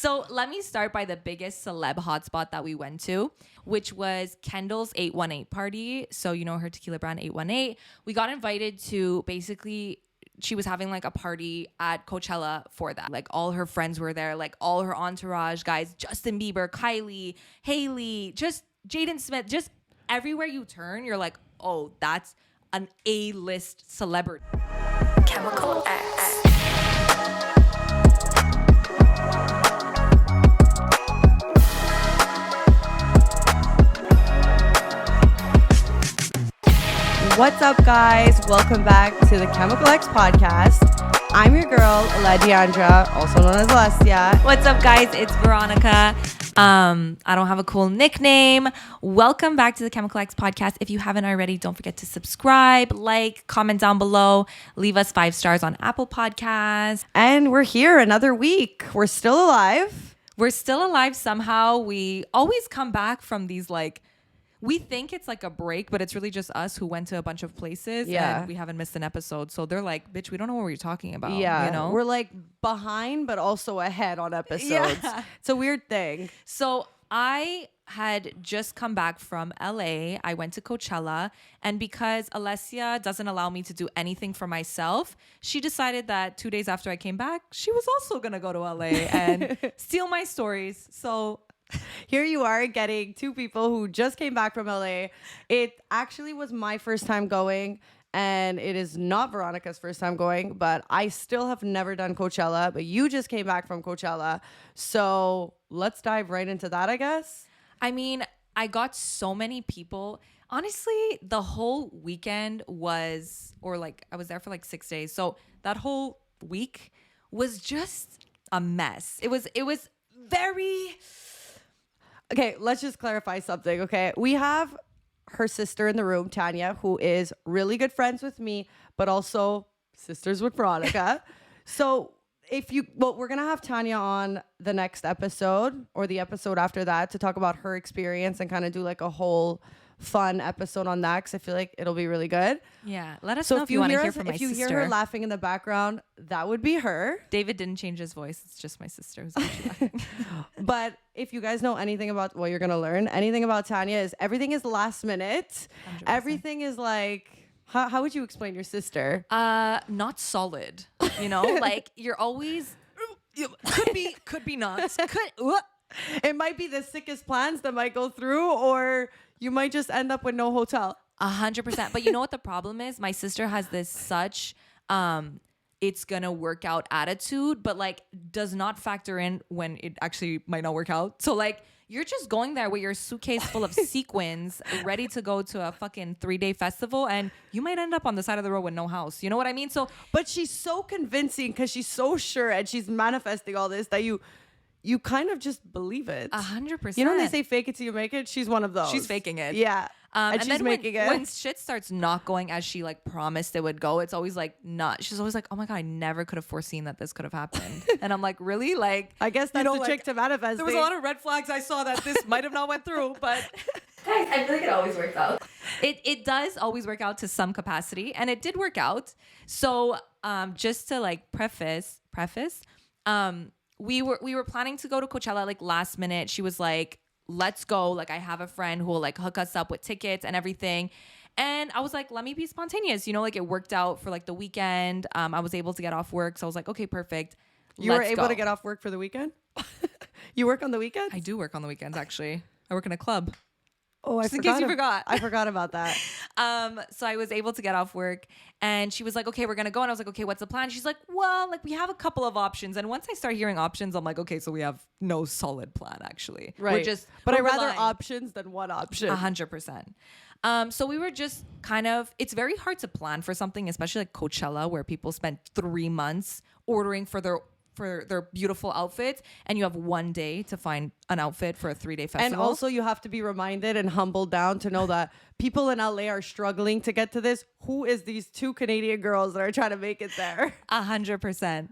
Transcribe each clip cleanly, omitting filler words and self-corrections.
So let me start by the biggest celeb hotspot that we went to, which was Kendall's 818 party. So you know her tequila brand 818. We got invited to basically, she was having like a party at Coachella for that. Like all her friends were there, like all her entourage guys, Justin Bieber, Kylie, Haley, just Jaden Smith, just everywhere you turn, you're like, oh, that's an A-list celebrity. Chemical X. What's up, guys? Welcome back to the Chemical X podcast. I'm your girl, Alessia, also known as Alessia. What's up, guys? It's Veronica. I don't have a cool nickname. Welcome back to the Chemical X podcast. If you haven't already, don't forget to subscribe, like, comment down below, leave us 5 stars on Apple Podcasts. And we're here another week. We're still alive. We're still alive somehow. We always come back from these we think it's like a break, but it's really just us who went to a bunch of places and we haven't missed an episode. So they're like, bitch, we don't know what you're talking about. Yeah. You know? We're like behind, but also ahead on episodes. Yeah. It's a weird thing. So I had just come back from LA. I went to Coachella. And because Alessia doesn't allow me to do anything for myself, she decided that 2 days after I came back, she was also going to go to LA and steal my stories. So here you are getting 2 people who just came back from LA. It actually was my first time going, and it is not Veronica's first time going, but I still have never done Coachella, but you just came back from Coachella. So let's dive right into that, I guess. I mean, I got so many people. Honestly, the whole weekend I was there for like 6 days. So that whole week was just a mess. It was very... Okay, let's just clarify something, okay? We have her sister in the room, Tanya, who is really good friends with me, but also sisters with Veronica. So we're going to have Tanya on the next episode or the episode after that to talk about her experience and kind of do like a whole fun episode on that because I feel like it'll be really good. Yeah, let us know if you want to hear from my sister. If you hear her laughing in the background, that would be her. David didn't change his voice. It's just my sister who's actually laughing. But if you guys know anything about what you're going to learn, anything about Tanya is everything is last minute. 100%. Everything is like, how would you explain your sister? Not solid, you know? Like you're always, could be not. It might be the sickest plans that might go through, or you might just end up with no hotel. 100%. But you know what the problem is? My sister has this such it's gonna work out attitude, but like does not factor in when it actually might not work out. So like you're just going there with your suitcase full of sequins, ready to go to a fucking 3-day festival, and you might end up on the side of the road with no house. You know what I mean? So, but she's so convincing because she's so sure and she's manifesting all this that you kind of just believe it. 100%. You know when they say fake it till you make it? She's one of those. She's faking it. Yeah. And she's then making it. When shit starts not going as she like promised it would go, it's always like not. She's always like, oh my God, I never could have foreseen that this could have happened. And I'm like, really? Like, I guess that's the trick to manifesting. There was a lot of red flags I saw that this might have not went through, but guys, I feel like it always works out. It does always work out to some capacity, and it did work out. So just to like preface, we were planning to go to Coachella like last minute. She was like, let's go. Like I have a friend who will like hook us up with tickets and everything. And I was like, let me be spontaneous. You know, like it worked out for like the weekend. I was able to get off work. So I was like, okay, perfect. You were able to get off work for the weekend? You work on the weekends? I do work on the weekends, actually. I work in a club. Oh, in case you forgot. I forgot about that. So I was able to get off work, and she was like, okay, we're going to go. And I was like, okay, what's the plan? She's like, well, like we have a couple of options. And once I start hearing options, I'm like, okay, so we have no solid plan actually. Right. But I'd rather options than one option. 100%. So we were just kind of, it's very hard to plan for something, especially like Coachella, where people spend 3 months ordering for their beautiful outfits, and you have 1 day to find an outfit for a 3-day festival. And also you have to be reminded and humbled down to know that people in LA are struggling to get to this. Who is these 2 Canadian girls that are trying to make it there? 100%.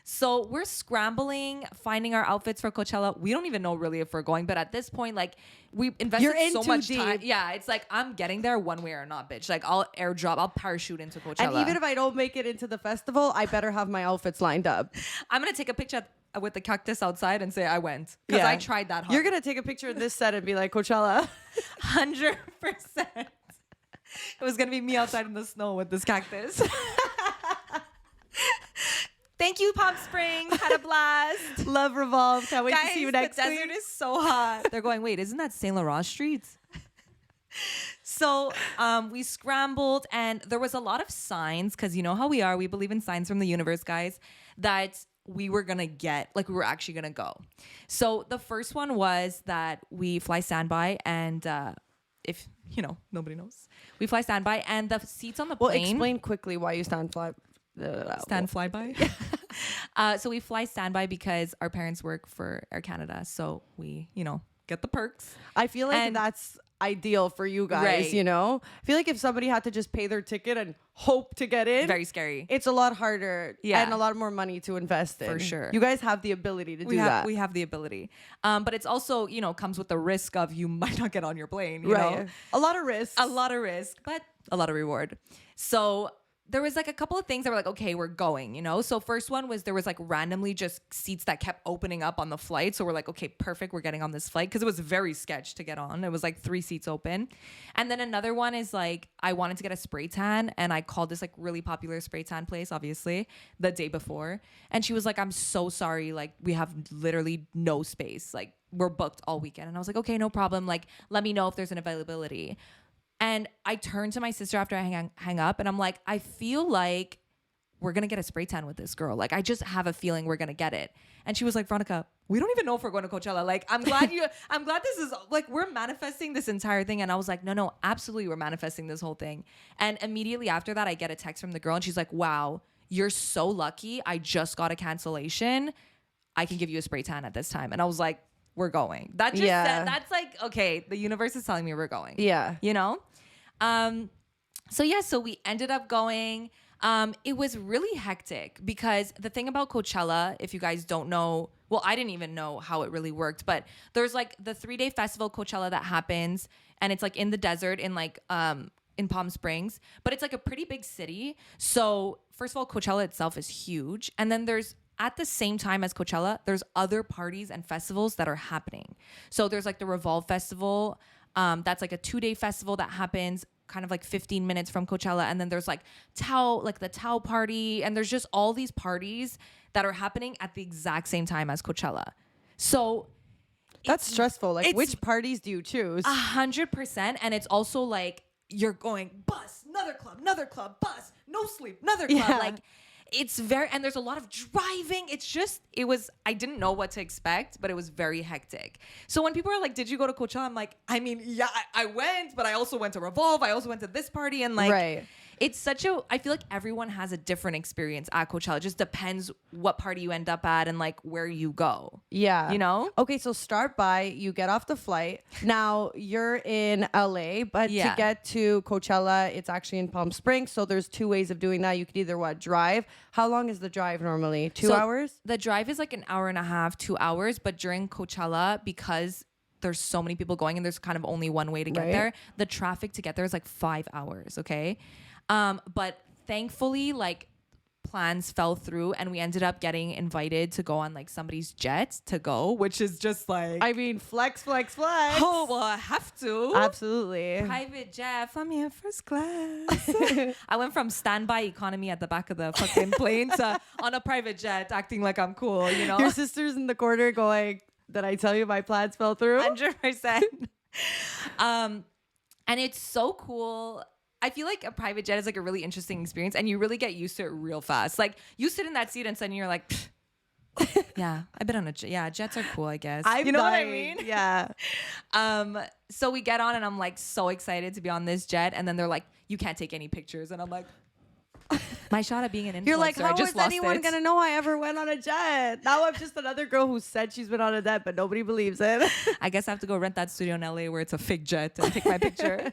So we're scrambling, finding our outfits for Coachella. We don't even know really if we're going, but at this point, like we invested so much time. Yeah, it's like I'm getting there one way or not, bitch. Like I'll parachute into Coachella. And even if I don't make it into the festival, I better have my outfits lined up. I'm gonna take a picture with the cactus outside and say I went because I tried that hard. You're gonna take a picture in this set and be like Coachella. 100%. It was gonna be me outside in the snow with this cactus. Thank you, Palm Springs. Had a blast. Love Revolve. Can't wait to see you next the week. desert is so hot. They're going, wait, isn't that Saint Laurent streets? So we scrambled, and there was a lot of signs, because you know how we are. We believe in signs from the universe, guys, that we were going to get, like we were actually going to go. So the first one was that we fly standby, and if, you know, nobody knows. We fly standby, and the seats on the plane. Well, explain quickly why you stand flyby. So we fly standby because our parents work for Air Canada. So we, you know, get the perks. I feel like that's ideal for you guys, Right. you know? I feel like if somebody had to just pay their ticket and hope to get in, Very scary. it's a lot harder Yeah. and a lot more money to invest in. For sure. You guys have the ability to do that. We have the ability. But it's also, you know, comes with the risk of you might not get on your plane, you right. know? A lot of risks. A lot of risk, but a lot of reward. So there was like a couple of things that were like, okay, we're going, you know? So first one was there was like randomly just seats that kept opening up on the flight. So we're like, okay, perfect. We're getting on this flight because it was very sketch to get on. It was like 3 seats open. And then another one is like, I wanted to get a spray tan and I called this like really popular spray tan place, obviously, the day before. And she was like, I'm so sorry. Like we have literally no space. Like we're booked all weekend. And I was like, okay, no problem. Like, let me know if there's an availability. And I turned to my sister after I hang up and I'm like, I feel like we're going to get a spray tan with this girl. Like, I just have a feeling we're going to get it. And she was like, Veronica, we don't even know if we're going to Coachella. Like, I'm glad this is like, we're manifesting this entire thing. And I was like, no, absolutely. We're manifesting this whole thing. And immediately after that, I get a text from the girl and she's like, wow, you're so lucky. I just got a cancellation. I can give you a spray tan at this time. And I was like, we're going. That just said, that's like, okay, the universe is telling me we're going. Yeah. You know? So we ended up going. It was really hectic because the thing about Coachella, if you guys don't know, well, I didn't even know how it really worked, but there's like the 3-day festival Coachella that happens and it's like in the desert in like, in Palm Springs, but it's like a pretty big city. So first of all, Coachella itself is huge. And then there's, at the same time as Coachella, there's other parties and festivals that are happening. So there's like the Revolve Festival. That's like a 2-day festival that happens kind of like 15 minutes from Coachella. And then there's like the Tao party. And there's just all these parties that are happening at the exact same time as Coachella. So that's stressful. Like, which parties do you choose? 100%. And it's also like, you're going bus, another club, bus, no sleep, another club. Yeah. Like, it's very, and there's a lot of driving. I didn't know what to expect, but it was very hectic. So when people are like, did you go to Coachella? I'm like, I mean, yeah, I went, but I also went to Revolve. I also went to this party. And like, right. It's I feel like everyone has a different experience at Coachella. It just depends what party you end up at and like where you go. Yeah. You know? Okay, so start by, you get off the flight. Now you're in LA, but to get to Coachella, it's actually in Palm Springs. So there's 2 ways of doing that. You could either drive. How long is the drive normally? 2 hours? The drive is like an hour and a half, 2 hours. But during Coachella, because there's so many people going and there's kind of only one way to get there, the traffic to get there is like 5 hours. Okay. But thankfully, like plans fell through and we ended up getting invited to go on like somebody's jet to go, which is just like, I mean, flex. oh, well, I have to. Absolutely. Private jet, fly me in first class. I went from standby economy at the back of the fucking plane to on a private jet acting like I'm cool, you know? Your sister's in the corner going, did I tell you my plans fell through? 100%. And it's so cool. I feel like a private jet is like a really interesting experience and you really get used to it real fast. Like you sit in that seat and suddenly you're like, yeah, I've been on a jet. Yeah, jets are cool, I guess. You know what I mean? Yeah. So we get on and I'm like so excited to be on this jet. And then they're like, you can't take any pictures. And I'm like, my shot at being an influencer, You're like, how I just is lost anyone it. going to know I ever went on a jet? Now I'm just another girl who said she's been on a jet, but nobody believes it. I guess I have to go rent that studio in LA where it's a fake jet and take my picture.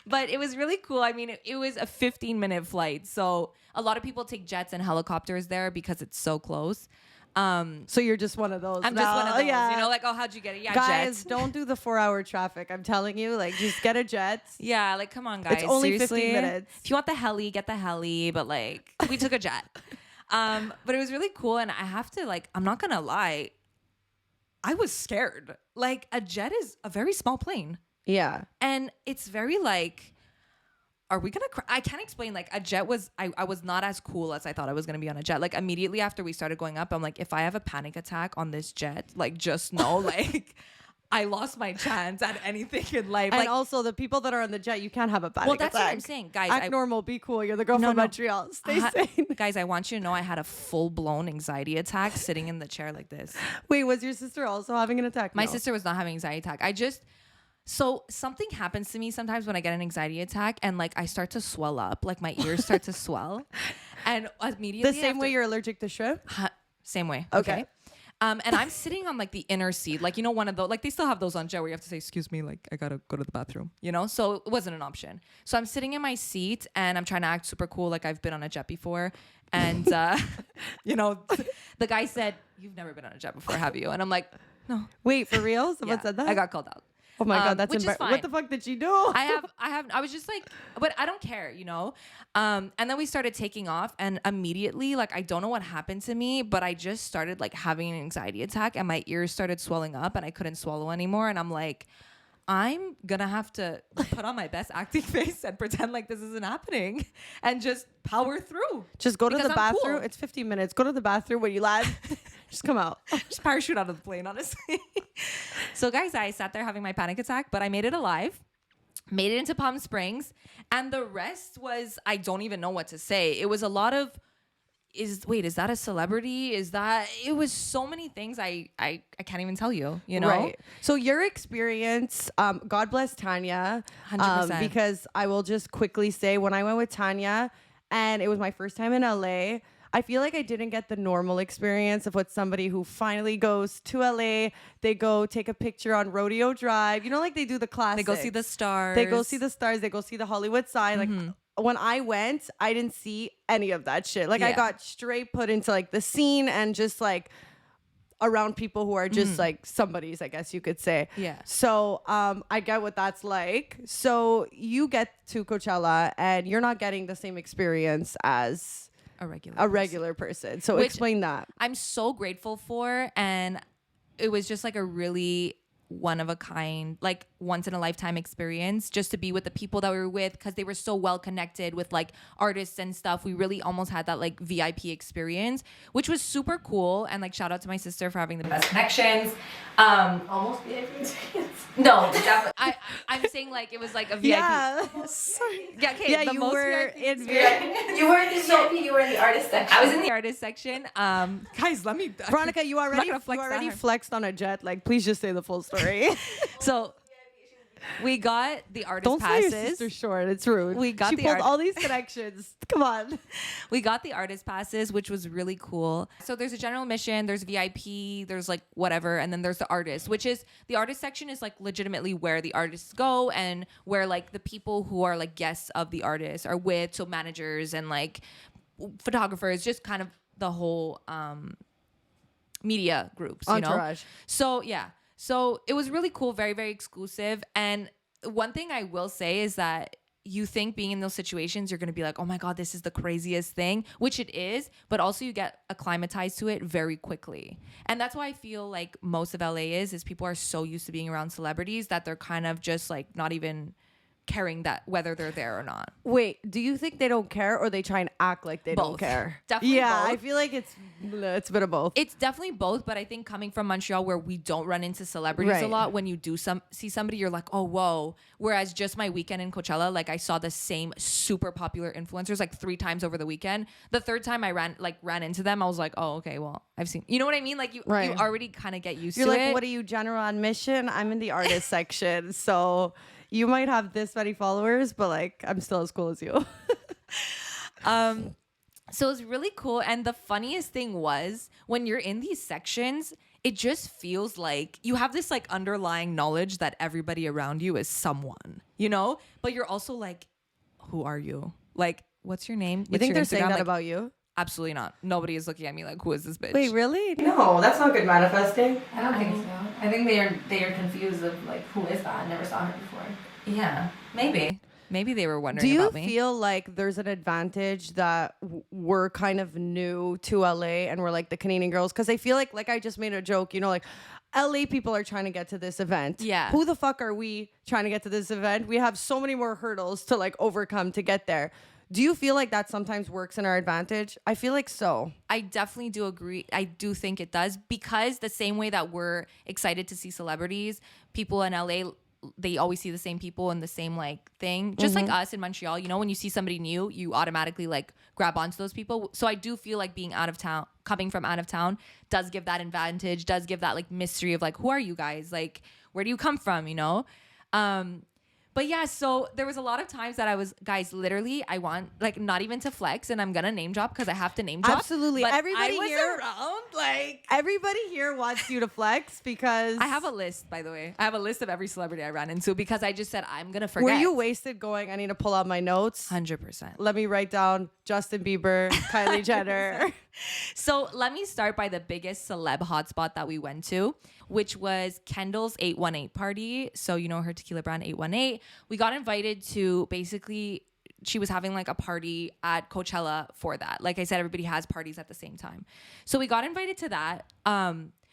But it was really cool. I mean, it was a 15-minute flight. So a lot of people take jets and helicopters there because it's so close. So you're just one of those. I'm just one of those, you know, like, oh, how'd you get it? Yeah, guys, jets. don't do the 4-hour traffic. I'm telling you, like, just get a jet. Yeah, like, come on, guys. It's only seriously. 15 minutes. If you want the heli, get the heli. But like, we took a jet. But it was really cool. And I have to like, I'm not going to lie. I was scared. Like a jet is a very small plane. Yeah. And it's very like, are we going to I can't explain. Like a jet was, I was not as cool as I thought I was going to be on a jet. Like immediately after we started going up, I'm like, if I have a panic attack on this jet, like just know, like I lost my chance at anything in life. And like, also the people that are on the jet, you can't have a panic well, that's attack. what I'm saying, guys. Act normal, be cool. You're the girl from Montreal. Stay sane. Guys, I want you to know I had a full-blown anxiety attack sitting in the chair like this. Wait, was your sister also having an attack? My sister was not having an anxiety attack. So something happens to me sometimes when I get an anxiety attack and like I start to swell up, like my ears start to swell. And immediately the same way you're allergic to shrimp? Same way. Okay. And I'm sitting on like the inner seat, like, you know, one of those, like they still have those on jet where you have to say, excuse me, like I gotta go to the bathroom, you know? So it wasn't an option. So I'm sitting in my seat and I'm trying to act super cool. Like I've been on a jet before. And, you know, the guy said, you've never been on a jet before, have you? And I'm like, no. Wait, for real? Someone said that? I got called out. Oh my God, that's which is fine. What the fuck did you do? I was just like, but I don't care, you know? And then we started taking off and immediately, like, I don't know what happened to me, but I just started like having an anxiety attack and my ears started swelling up and I couldn't swallow anymore. And I'm like, I'm gonna have to put on my best acting face and pretend like this isn't happening and just power through. Just go to the bathroom. Cool. It's 15 minutes. Go to the bathroom when you land. Just come out. Just parachute out of the plane, honestly. So guys, I sat there having my panic attack, but I made it alive, made it into Palm Springs. And the rest was, I don't even know what to say. It was a lot of, is that a celebrity? It was so many things I can't even tell you, you know? Right. So your experience, God bless Tanya. 100%. Because I will just quickly say when I went with Tanya and it was my first time in LA, I feel like I didn't get the normal experience of what somebody who finally goes to LA, they go take a picture on Rodeo Drive. You know, like they do the classics. They go see the stars. They go see the stars. They go see the Hollywood sign. Like when I went, I didn't see any of that shit. Like I got straight put into like the scene and just like around people who are just like somebody's, I guess you could say. Yeah. So I get what that's like. So you get to Coachella and you're not getting the same experience as a regular person. So explain that. I'm so grateful for, and it was just like a really one of a kind, like once in a lifetime experience just to be with the people that we were with because they were so well connected with like artists and stuff. We really almost had that like VIP experience, which was super cool. And like shout out to my sister for having the best connections. Almost VIP experience. No, definitely. I'm saying like it was like a VIP. Yeah. Okay. You were in VIP. You were in the VIP. You were in the artist section. I was in the artist section. Guys, let me. Veronica, you already flexed on a jet. Like, please just say the full story. So we got the artist Don't passes. sell your sister short. It's rude. She pulled all these connections. Come on. We got the artist passes, which was really cool. So there's a general admission, there's VIP, there's like whatever, and then there's the artist, which is the artist section is like legitimately where the artists go and where like the people who are like guests of the artist are with, so managers and like photographers, just kind of the whole media groups, you Entourage. know? So yeah. So it was really cool, very, very exclusive. And one thing I will say is that you think being in those situations, you're going to be like, oh my God, this is the craziest thing, which it is. But also you get acclimatized to it very quickly. And that's why I feel like most of LA is people are so used to being around celebrities that they're kind of just like not even caring that whether they're there or not. Wait, do you think they don't care or they try and act like they don't care? Definitely both. I feel like it's a bit of both. It's definitely both, but I think coming from Montreal where we don't run into celebrities a lot, when you do see somebody, you're like, oh, whoa. Whereas just my weekend in Coachella, like I saw the same super popular influencers like 3 times over the weekend. The third time I ran into them, I was like, oh, okay, well, I've seen, you know what I mean? Like you already kind of get used to it. You're like, what are you, general admission? I'm in the artist section. So you might have this many followers, but like I'm still as cool as you. So it was really cool. And the funniest thing was when you're in these sections, it just feels like you have this like underlying knowledge that everybody around you is someone, you know, but you're also like, who are you? Like, what's your name? You think they're Instagram? saying that like, about you? Absolutely not. Nobody is looking at me like, who is this bitch? Wait, really? No, that's not good manifesting. I don't think so. I think they are confused of like, who is that? I never saw her before. Yeah, maybe. Maybe they were Do wondering you about me. feel like there's an advantage that we're kind of new to LA and we're like the Canadian girls? Because I feel like I just made a joke, you know, like LA people are trying to get to this event. Yeah. Who the fuck are we trying to get to this event? We have so many more hurdles to like overcome to get there. Do you feel like that sometimes works in our advantage? I feel like so. I definitely do agree. I do think it does, because the same way that we're excited to see celebrities, people in LA, they always see the same people and the same like thing. Just like us in Montreal, you know, when you see somebody new, you automatically like grab onto those people. So I do feel like being out of town, coming from out of town, does give that advantage, does give that like mystery of like, who are you guys? Like, where do you come from? You know? But yeah, so there was a lot of times that I was, guys, literally, I want, like, not even to flex, and I'm going to name drop because I have to name drop. Absolutely. But Everybody I was here, around, like... everybody here wants you to flex because... I have a list, by the way. I have a list of every celebrity I ran into because I just said, I'm going to forget. Were you wasted going, I need to pull out my notes? 100%. Let me write down Justin Bieber, Kylie Jenner. So let me start by the biggest celeb hotspot that we went to, which was Kendall's 818 party. So you know her tequila brand 818. We got invited to, basically, she was having like a party at Coachella for that. Like I said, everybody has parties at the same time. So we got invited to that,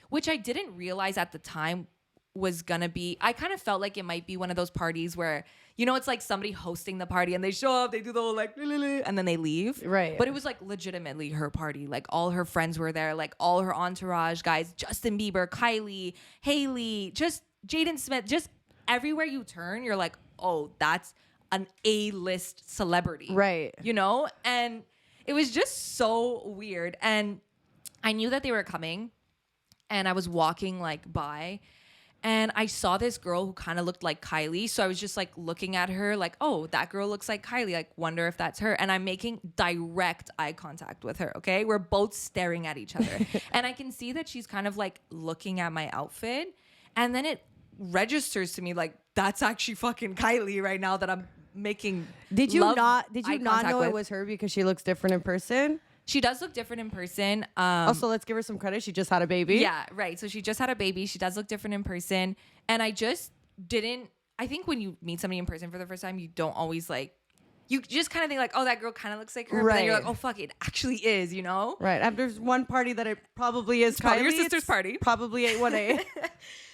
which I didn't realize at the time was gonna be, I kind of felt like it might be one of those parties where, you know, it's like somebody hosting the party and they show up, they do the whole like, and then they leave. Right. But it was like legitimately her party. Like all her friends were there, like all her entourage guys, Justin Bieber, Kylie, Haley, just Jaden Smith, just everywhere you turn, you're like, oh, that's an A-list celebrity. Right. You know? And it was just so weird. And I knew that they were coming, and I was walking like by, and I saw this girl who kind of looked like Kylie. So I was just like looking at her like, oh, that girl looks like Kylie. Like, wonder if that's her. And I'm making direct eye contact with her, okay? We're both staring at each other. And I can see that she's kind of like looking at my outfit. And then it registers to me like, that's actually fucking Kylie right now that I'm making Did you eye not know with. it was her because she looks different in person? She does look different in person. Also, let's give her some credit. She just had a baby. Yeah, right. So she just had a baby. She does look different in person. And I just didn't, I think when you meet somebody in person for the first time, you don't always like, you just kind of think like, oh, that girl kind of looks like her. But then you're like, oh, fuck, it actually is, you know? Right. And there's one party that it probably is Kylie. Probably your sister's It's party. Probably 818.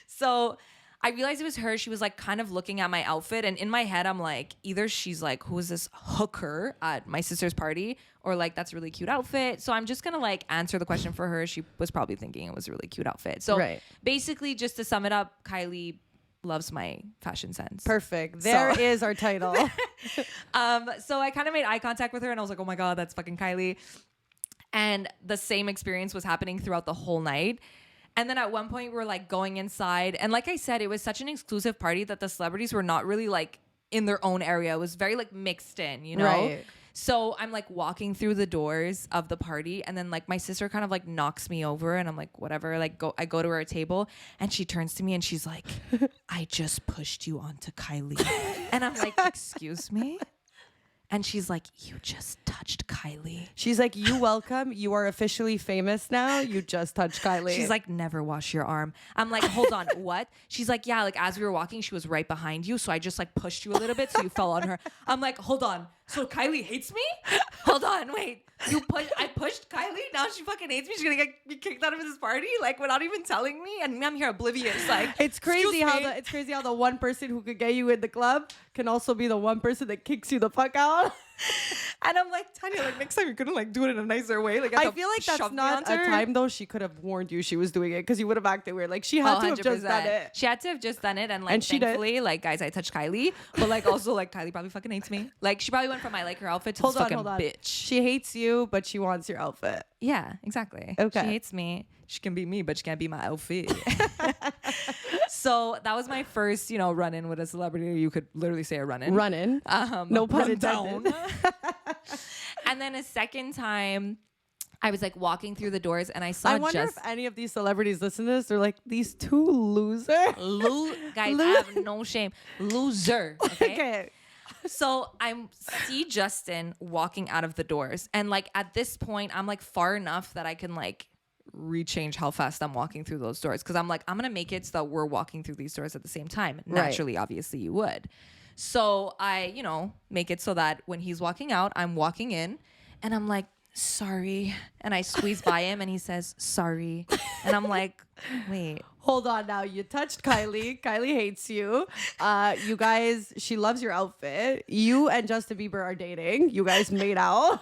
So I realized it was her. She was like kind of looking at my outfit. And in my head, I'm like, either she's like, who is this hooker at my sister's party? Or like, that's a really cute outfit. So I'm just going to like answer the question for her. She was probably thinking it was a really cute outfit. So basically, just to sum it up, Kylie loves my fashion sense. Perfect. There is our title. So I kind of made eye contact with her and I was like, oh my God, that's fucking Kylie. And the same experience was happening throughout the whole night. And then at one point we were like going inside. And like I said, it was such an exclusive party that the celebrities were not really like in their own area. It was very like mixed in, you know? Right. So I'm like walking through the doors of the party, and then like my sister kind of like knocks me over, and I'm like, whatever. Like I go to her table, and she turns to me and she's like, I just pushed you onto Kylie. And I'm like, excuse me? And she's like, you just touched Kylie. She's like, you welcome. You are officially famous now. You just touched Kylie. She's like, never wash your arm. I'm like, hold on, what? She's like, yeah, like as we were walking, she was right behind you. So I just like pushed you a little bit so you fell on her. I'm like, hold on. So Kylie hates me? Hold on, wait. I pushed Kylie? Now she fucking hates me? She's gonna be kicked out of this party? Like without even telling me? And I'm here oblivious. Like, it's crazy how the one person who could get you in the club can also be the one person that kicks you the fuck out. And I'm like, Tanya, like next time you're gonna like do it in a nicer way. Like I feel like that's not a time though she could have warned you she was doing it because you would have acted weird. Like she had to have just done it. She had to have just done it, and like thankfully, like guys, I touched Kylie, but like also like Kylie probably fucking hates me. Like she probably went from I like her outfit to this fucking bitch. She hates you, but she wants your outfit. Yeah, exactly. Okay. She hates me. She can be me, but she can't be my outfit. So that was my first, you know, run-in with a celebrity. You could literally say a run-in. Run-in. No pun intended. And then a second time, I was like walking through the doors and I saw I wonder if any of these celebrities listen to this. They're like, these two losers. Guys, I have no shame. Loser. Okay. So I see Justin walking out of the doors. And like at this point, I'm like far enough that I can like rechange how fast I'm walking through those doors. Cause I'm like, I'm going to make it so that we're walking through these doors at the same time. Naturally, obviously you would. So I, make it so that when he's walking out, I'm walking in and I'm like, sorry. And I squeeze by him and he says, sorry. And I'm like, wait. Hold on now. You touched Kylie. Kylie hates you. You guys, she loves your outfit. You and Justin Bieber are dating. You guys made out.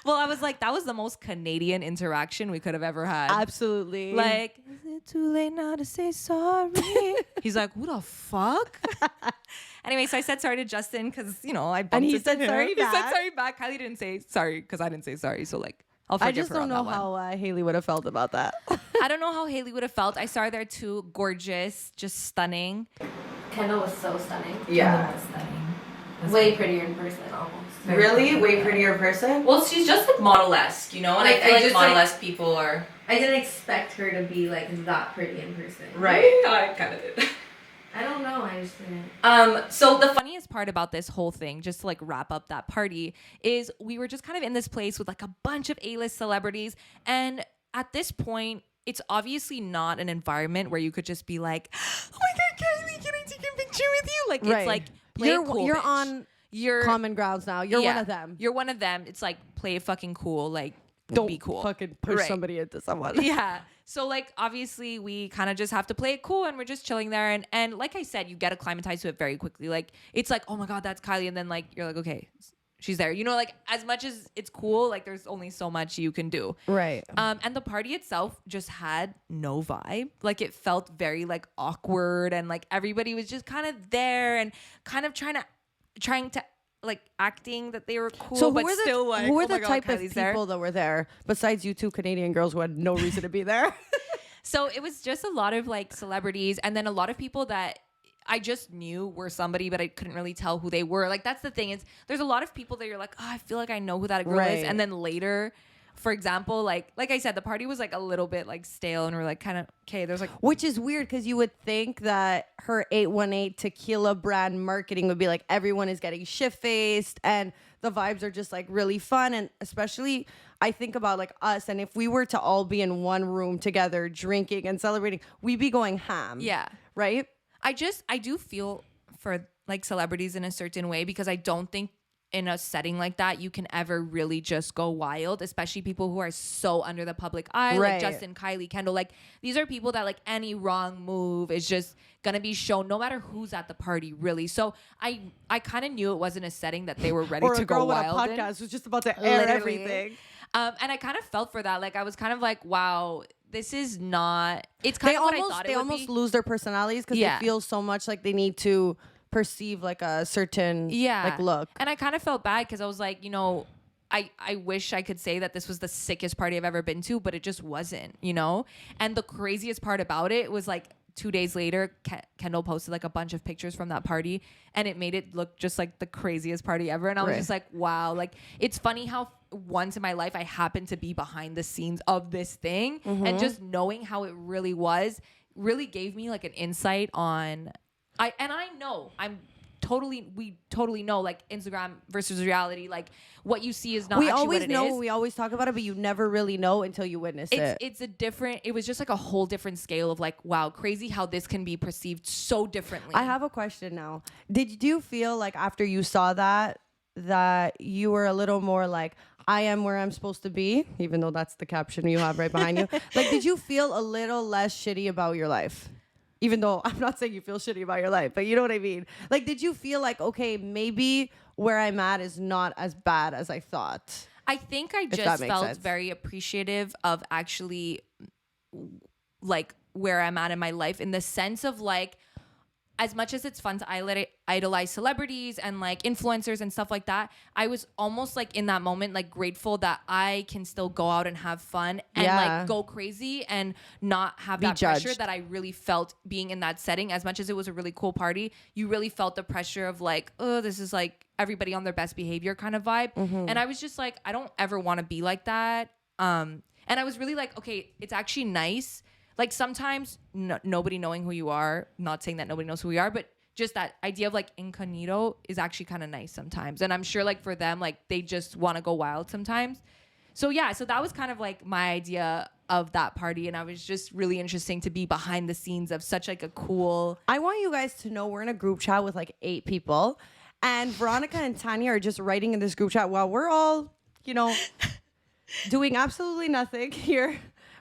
Well, I was like, that was the most Canadian interaction we could have ever had. Absolutely. Like, is it too late now to say sorry? He's like, who the fuck? Anyway, so I said sorry to Justin because, I bumped And he into said him. sorry He back. said sorry back. Kylie didn't say sorry because I didn't say sorry. So, like, I'll forgive I just her don't on know that one. how Haley would have felt about that. I don't know how Haley would have felt. I saw her there too. Gorgeous. Just stunning. Kendall was so stunning. Yeah. Kendall was stunning. Way prettier in person, almost. Really? Way prettier in person? Well, she's just like model-esque, and Like, I feel I like just, model-esque people are... I didn't expect her to be like that pretty in person. Right. I kind of did. I don't know. I just didn't. So the funniest part about this whole thing, just to like wrap up that party, is we were just kind of in this place with like a bunch of A-list celebrities. And at this point, it's obviously not an environment where you could just be like, oh my God, Kylie, can I take a picture with you? Like, Right. it's like, play it cool, You're bitch. on You're common grounds now. You're one of them. You're one of them. It's like, play it fucking cool. Like, Don't be cool. fucking push Right. somebody into someone. Yeah. So like obviously we kind of just have to play it cool and we're just chilling there and like I said, you get acclimatized to it very quickly. Like it's like, oh my God, that's Kylie. And then like you're like, okay, she's there. Like as much as it's cool, like there's only so much you can do. Right. And the party itself just had no vibe. Like it felt very like awkward and like everybody was just kind of there and kind of trying to like acting that they were cool, So but who are the, still like, who are oh my the God, type Kylie's of there. people that were there besides you two Canadian girls who had no reason to be there? So it was just a lot of like celebrities and then a lot of people that I just knew were somebody, but I couldn't really tell who they were. Like that's the thing. There's a lot of people that you're like, oh, I feel like I know who that girl Right. is. And then later, for example, like I said, the party was like a little bit like stale and we're like kind of, okay, there's like. Which is weird because you would think that her 818 tequila brand marketing would be like everyone is getting shit-faced and the vibes are just like really fun. And especially I think about like us and if we were to all be in one room together drinking and celebrating, we'd be going ham. Yeah. Right? I do feel for like celebrities in a certain way because I don't think in a setting like that you can ever really just go wild, especially people who are so under the public eye, Right. like Justin, Kylie, Kendall. Like these are people that like any wrong move is just gonna be shown no matter who's at the party, really. So I kind of knew it wasn't a setting that they were ready Or to a go girl with a wild in. podcast who's just about to air Literally. everything. And I kind of felt for that. Like I was kind of like, wow, this is not. It's kind of what I thought it would almost be. lose their personalities because Yeah. they feel so much like they need to perceive like a certain like look. And I kind of felt bad because I was like, I wish I could say that this was the sickest party I've ever been to, but it just wasn't, And the craziest part about it was like 2 days later, Kendall posted like a bunch of pictures from that party and it made it look just like the craziest party ever. And I was Right. just like, wow, like it's funny how once in my life I happened to be behind the scenes of this thing and just knowing how it really was really gave me like an insight on we totally know like Instagram versus reality, like what you see is not We actually always what it know, is. we always talk about it, but you never really know until you witness it. It was just like a whole different scale of like, wow, crazy how this can be perceived so differently. I have a question now. Did you feel like after you saw that you were a little more like, I am where I'm supposed to be, even though that's the caption you have right behind you? Like, did you feel a little less shitty about your life? Even though I'm not saying you feel shitty about your life, but you know what I mean? Like, did you feel like, okay, maybe where I'm at is not as bad as I thought? I think I that just makes felt sense. very appreciative of actually like where I'm at in my life in the sense of like, as much as it's fun to idolize celebrities and like influencers and stuff like that, I was almost like in that moment, like grateful that I can still go out and have fun and like go crazy and not have Be that judged. pressure that I really felt being in that setting. As much as it was a really cool party, you really felt the pressure of like, oh, this is like everybody on their best behavior kind of vibe. And I was just like, I don't ever want to be like that. And I was really like, okay, it's actually nice. Like sometimes nobody knowing who you are, not saying that nobody knows who we are, but just that idea of like incognito is actually kind of nice sometimes. And I'm sure like for them, like they just want to go wild sometimes. So yeah, so that was kind of like my idea of that party, and I was just really interesting to be behind the scenes of such like a cool. I want you guys to know we're in a group chat with like 8 people, and Veronica and Tanya are just writing in this group chat while we're all, doing absolutely nothing here.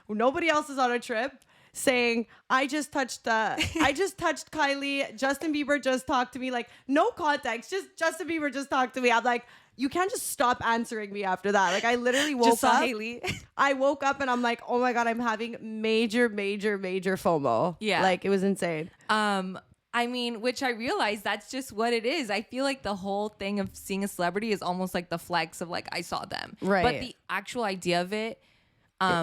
Nobody else is on a trip. Saying, I just touched Kylie. Justin Bieber just talked to me. Like, no context. Just Justin Bieber just talked to me. I'm like, you can't just stop answering me after that. Like, I literally woke Just saw up. Haley. I woke up and I'm like, oh my God, I'm having major FOMO. Yeah. Like, it was insane. I mean, which I realized that's just what it is. I feel like the whole thing of seeing a celebrity is almost like the flex of like, I saw them. Right. But the actual idea of it,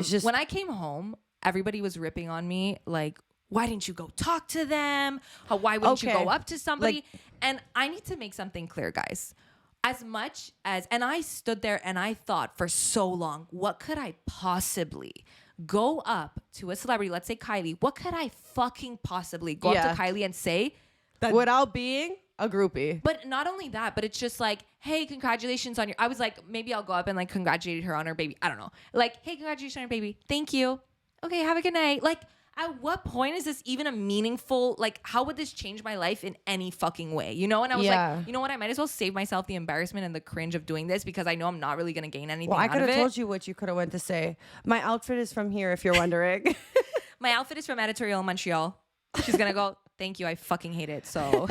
just- when I came home, everybody was ripping on me. Like, why didn't you go talk to them? Why wouldn't you go up to somebody? And I need to make something clear, guys. As much as, and I stood there and I thought for so long, what could I possibly go up to a celebrity? Let's say Kylie. What could I fucking possibly go up to Kylie and say? Without being a groupie. But not only that, but it's just like, hey, congratulations on your, I was like, maybe I'll go up and like congratulate her on her baby. I don't know. Like, hey, congratulations on your baby. Thank you. Okay, have a good night. Like, at what point is this even a meaningful, like, how would this change my life in any fucking way? And I was like, you know what? I might as well save myself the embarrassment and the cringe of doing this because I know I'm not really going to gain anything out of it. Well, I could have told you what you could have went to say. My outfit is from here, if you're wondering. My outfit is from Editorial in Montreal. She's going to go, thank you. I fucking hate it. So...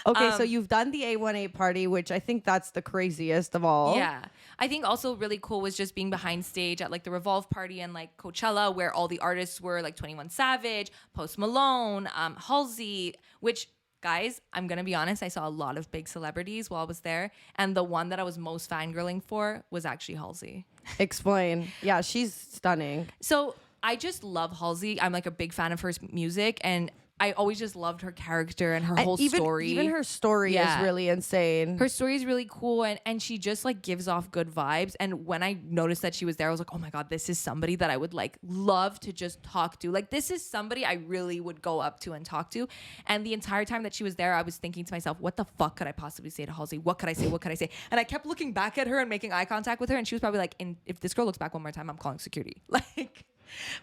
Okay, so you've done the A18 party, which I think that's the craziest of all. Yeah. I think also really cool was just being behind stage at like the Revolve party and like Coachella, where all the artists were like 21 Savage, Post Malone, Halsey, which, guys, I'm going to be honest, I saw a lot of big celebrities while I was there. And the one that I was most fangirling for was actually Halsey. Explain. Yeah, she's stunning. So I just love Halsey. I'm like a big fan of her music, and I always just loved her character and her whole story. Even her story is really insane. Her story is really cool, and she just like gives off good vibes. And when I noticed that she was there, I was like, oh my God, this is somebody that I would like love to just talk to. Like, this is somebody I really would go up to and talk to. And the entire time that she was there, I was thinking to myself, what the fuck could I possibly say to Halsey? What could I say? What could I say? And I kept looking back at her and making eye contact with her. And she was probably like, if this girl looks back one more time, I'm calling security. Like,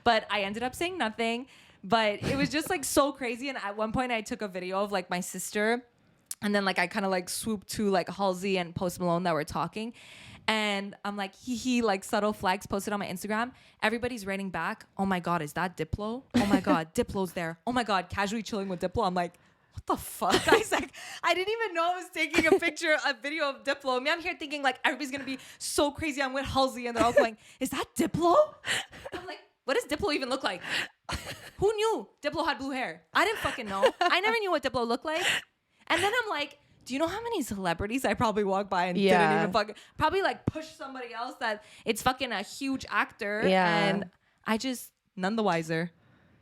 but I ended up saying nothing. But it was just like so crazy. And at one point I took a video of like my sister, and then like I kind of like swooped to like Halsey and Post Malone that were talking. And I'm like, hee, like subtle flags posted on my Instagram. Everybody's writing back, oh my God, is that Diplo? Oh my God, Diplo's there. Oh my God, casually chilling with Diplo. I'm like, what the fuck? Guys, like, I didn't even know I was taking a video of Diplo. Me, I'm here thinking like everybody's gonna be so crazy. I'm with Halsey, and they're all going, is that Diplo? I'm like, what does Diplo even look like? Who knew Diplo had blue hair? I didn't fucking know. I never knew what Diplo looked like. And then I'm like, do you know how many celebrities I probably walked by and didn't even fucking, probably like push somebody else that it's fucking a huge actor. Yeah. And I just, none the wiser.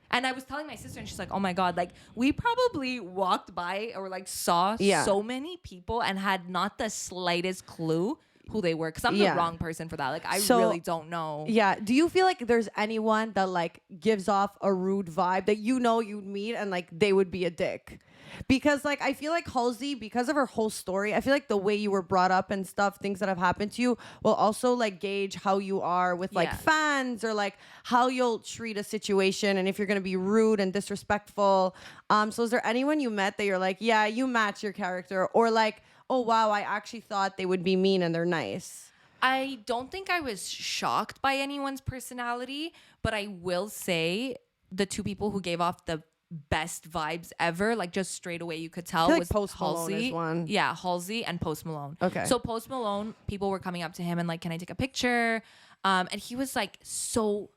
And I was telling my sister, and she's like, oh my God, like we probably walked by or like saw so many people and had not the slightest clue who they were, because I'm the wrong person for that. Like, I really don't know. Yeah. Do you feel like there's anyone that like gives off a rude vibe that you'd meet and like they would be a dick? Because like I feel like Halsey, because of her whole story, I feel like the way you were brought up and stuff, things that have happened to you, will also like gauge how you are with like fans, or like how you'll treat a situation, and if you're gonna be rude and disrespectful. So is there anyone you met that you're like, yeah, you match your character, or like, oh wow, I actually thought they would be mean and they're nice? I don't think I was shocked by anyone's personality, but I will say the two people who gave off the best vibes ever, like just straight away you could tell, like was Post Malone Halsey. is one. Yeah, Halsey and Post Malone. Okay. So Post Malone, people were coming up to him and like, can I take a picture? And he was like so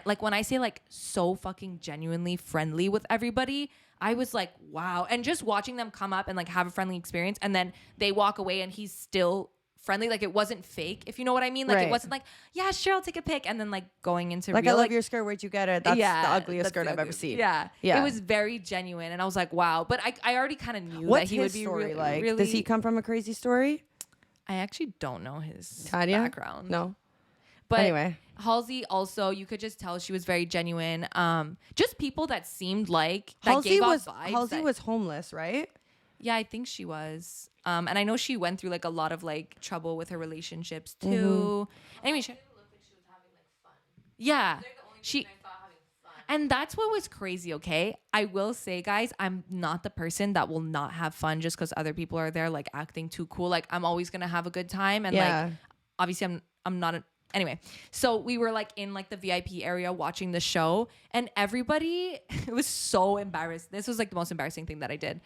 like when I say like so fucking genuinely friendly with everybody, I was like, wow. And just watching them come up and like have a friendly experience, and then they walk away and he's still friendly. Like, it wasn't fake, if you know what I mean. Like, it wasn't like, yeah, sure, I'll take a pic, and then like going into like, real, I love your skirt, where'd you get it? That's the ugliest skirt I've ever seen. Yeah. It was very genuine, and I was like, wow. But I already kind of knew that he would be story like? really. Does he come from a crazy story? I actually don't know his Tanya? background. No. But anyway, Halsey also, you could just tell she was very genuine. Just people that seemed like that Halsey gave was off vibes. Halsey was homeless, right? Yeah, I think she was. And I know she went through like a lot of like trouble with her relationships too. Anyway, yeah, she. And that's what was crazy, okay? I will say, guys, I'm not the person that will not have fun just because other people are there, like, acting too cool. Like, I'm always going to have a good time. And, like, obviously, I'm not a... Anyway, so we were, like, in, like, the VIP area watching the show. And everybody... It was so embarrassed. This was, like, the most embarrassing thing that I did.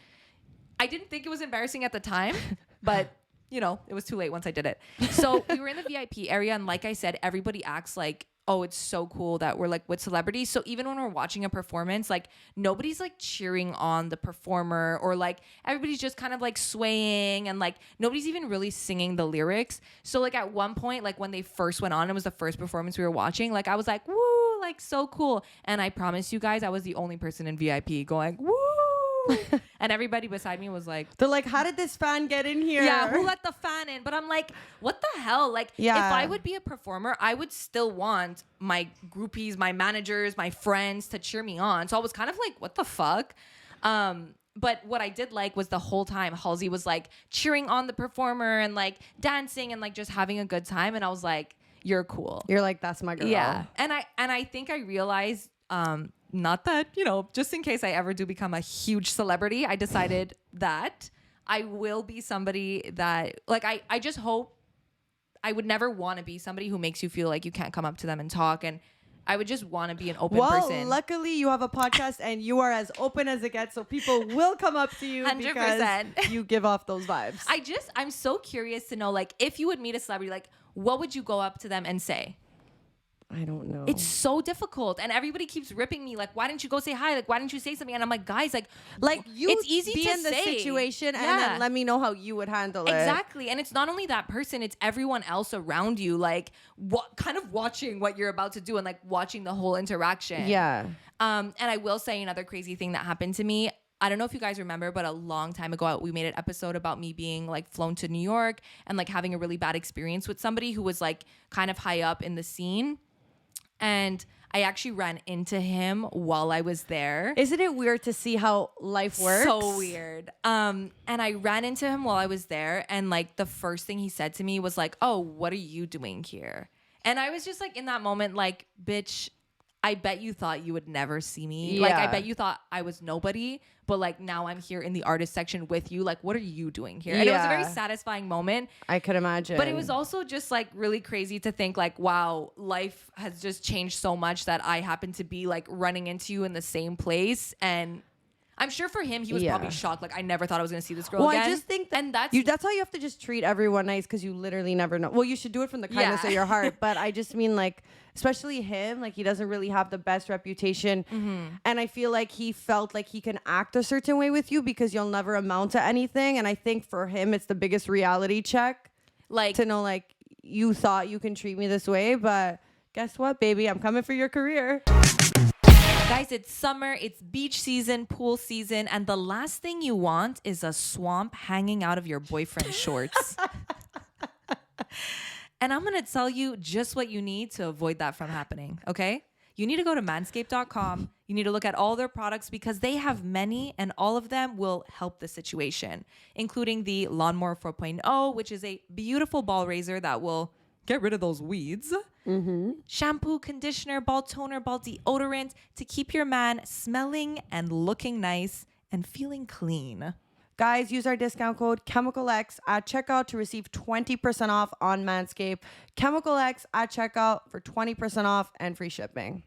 I didn't think it was embarrassing at the time, but... You know, it was too late once I did it. So we were in the VIP area. And like I said, everybody acts like, oh, it's so cool that we're like with celebrities. So even when we're watching a performance, like nobody's like cheering on the performer or like everybody's just kind of like swaying and like nobody's even really singing the lyrics. So like at one point, like when they first went on, it was the first performance we were watching. Like I was like, woo, like so cool. And I promise you guys, I was the only person in VIP going, woo. And everybody beside me was like, they're like, how did this fan get in here? Yeah, who let the fan in? But I'm like, what the hell? Like, if I would be a performer, I would still want my groupies, my managers, my friends to cheer me on. So I was kind of like, what the fuck? But what I did like was the whole time Halsey was like cheering on the performer and like dancing and like just having a good time. And I was like, you're cool. You're like, that's my girl. Yeah. And I think I realized, not that, you know, just in case I ever do become a huge celebrity, I decided that I will be somebody that, like, I just hope I would never want to be somebody who makes you feel like you can't come up to them and talk. And I would just want to be an open person. Well, luckily you have a podcast and you are as open as it gets. So people will come up to you 100%. because you give off those vibes. I'm so curious to know, like, if you would meet a celebrity, like, what would you go up to them and say? I don't know. It's so difficult. And everybody keeps ripping me. Like, why didn't you go say hi? Like, why didn't you say something? And I'm like, guys, like you it's easy be to in the say. situation and then let me know how you would handle it. Exactly. And it's not only that person, it's everyone else around you. Like, kind of watching what you're about to do and like watching the whole interaction. Yeah. And I will say another crazy thing that happened to me. I don't know if you guys remember, but a long time ago, we made an episode about me being like flown to New York and like having a really bad experience with somebody who was like kind of high up in the scene. And I actually ran into him while I was there. Isn't it weird to see how life works? So weird. And I ran into him while I was there. And like the first thing he said to me was like, oh, what are you doing here? And I was just like in that moment, like, bitch, I bet you thought you would never see me. Yeah. Like, I bet you thought I was nobody. But like now I'm here in the artist section with you. Like, what are you doing here? And it was a very satisfying moment. I could imagine. But it was also just like really crazy to think like, wow, life has just changed so much that I happen to be like running into you in the same place. And I'm sure for him, he was probably shocked. Like, I never thought I was going to see this girl again. I just think that, and that's how you have to just treat everyone nice because you literally never know. Well, you should do it from the kindness of your heart. But I just mean like, especially him, like he doesn't really have the best reputation. Mm-hmm. And I feel like he felt like he can act a certain way with you because you'll never amount to anything. And I think for him, it's the biggest reality check. Like to know like, you thought you can treat me this way, but guess what, baby? I'm coming for your career. Guys, it's summer, it's beach season, pool season, and the last thing you want is a swamp hanging out of your boyfriend's shorts. And I'm going to tell you just what you need to avoid that from happening, okay? You need to go to manscaped.com. You need to look at all their products because they have many and all of them will help the situation, including the Lawnmower 4.0, which is a beautiful ball razor that will get rid of those weeds. Mm-hmm. Shampoo, conditioner, ball toner, ball deodorant to keep your man smelling and looking nice and feeling clean. Guys, use our discount code ChemicalX at checkout to receive 20% off on Manscaped. ChemicalX at checkout for 20% off and free shipping.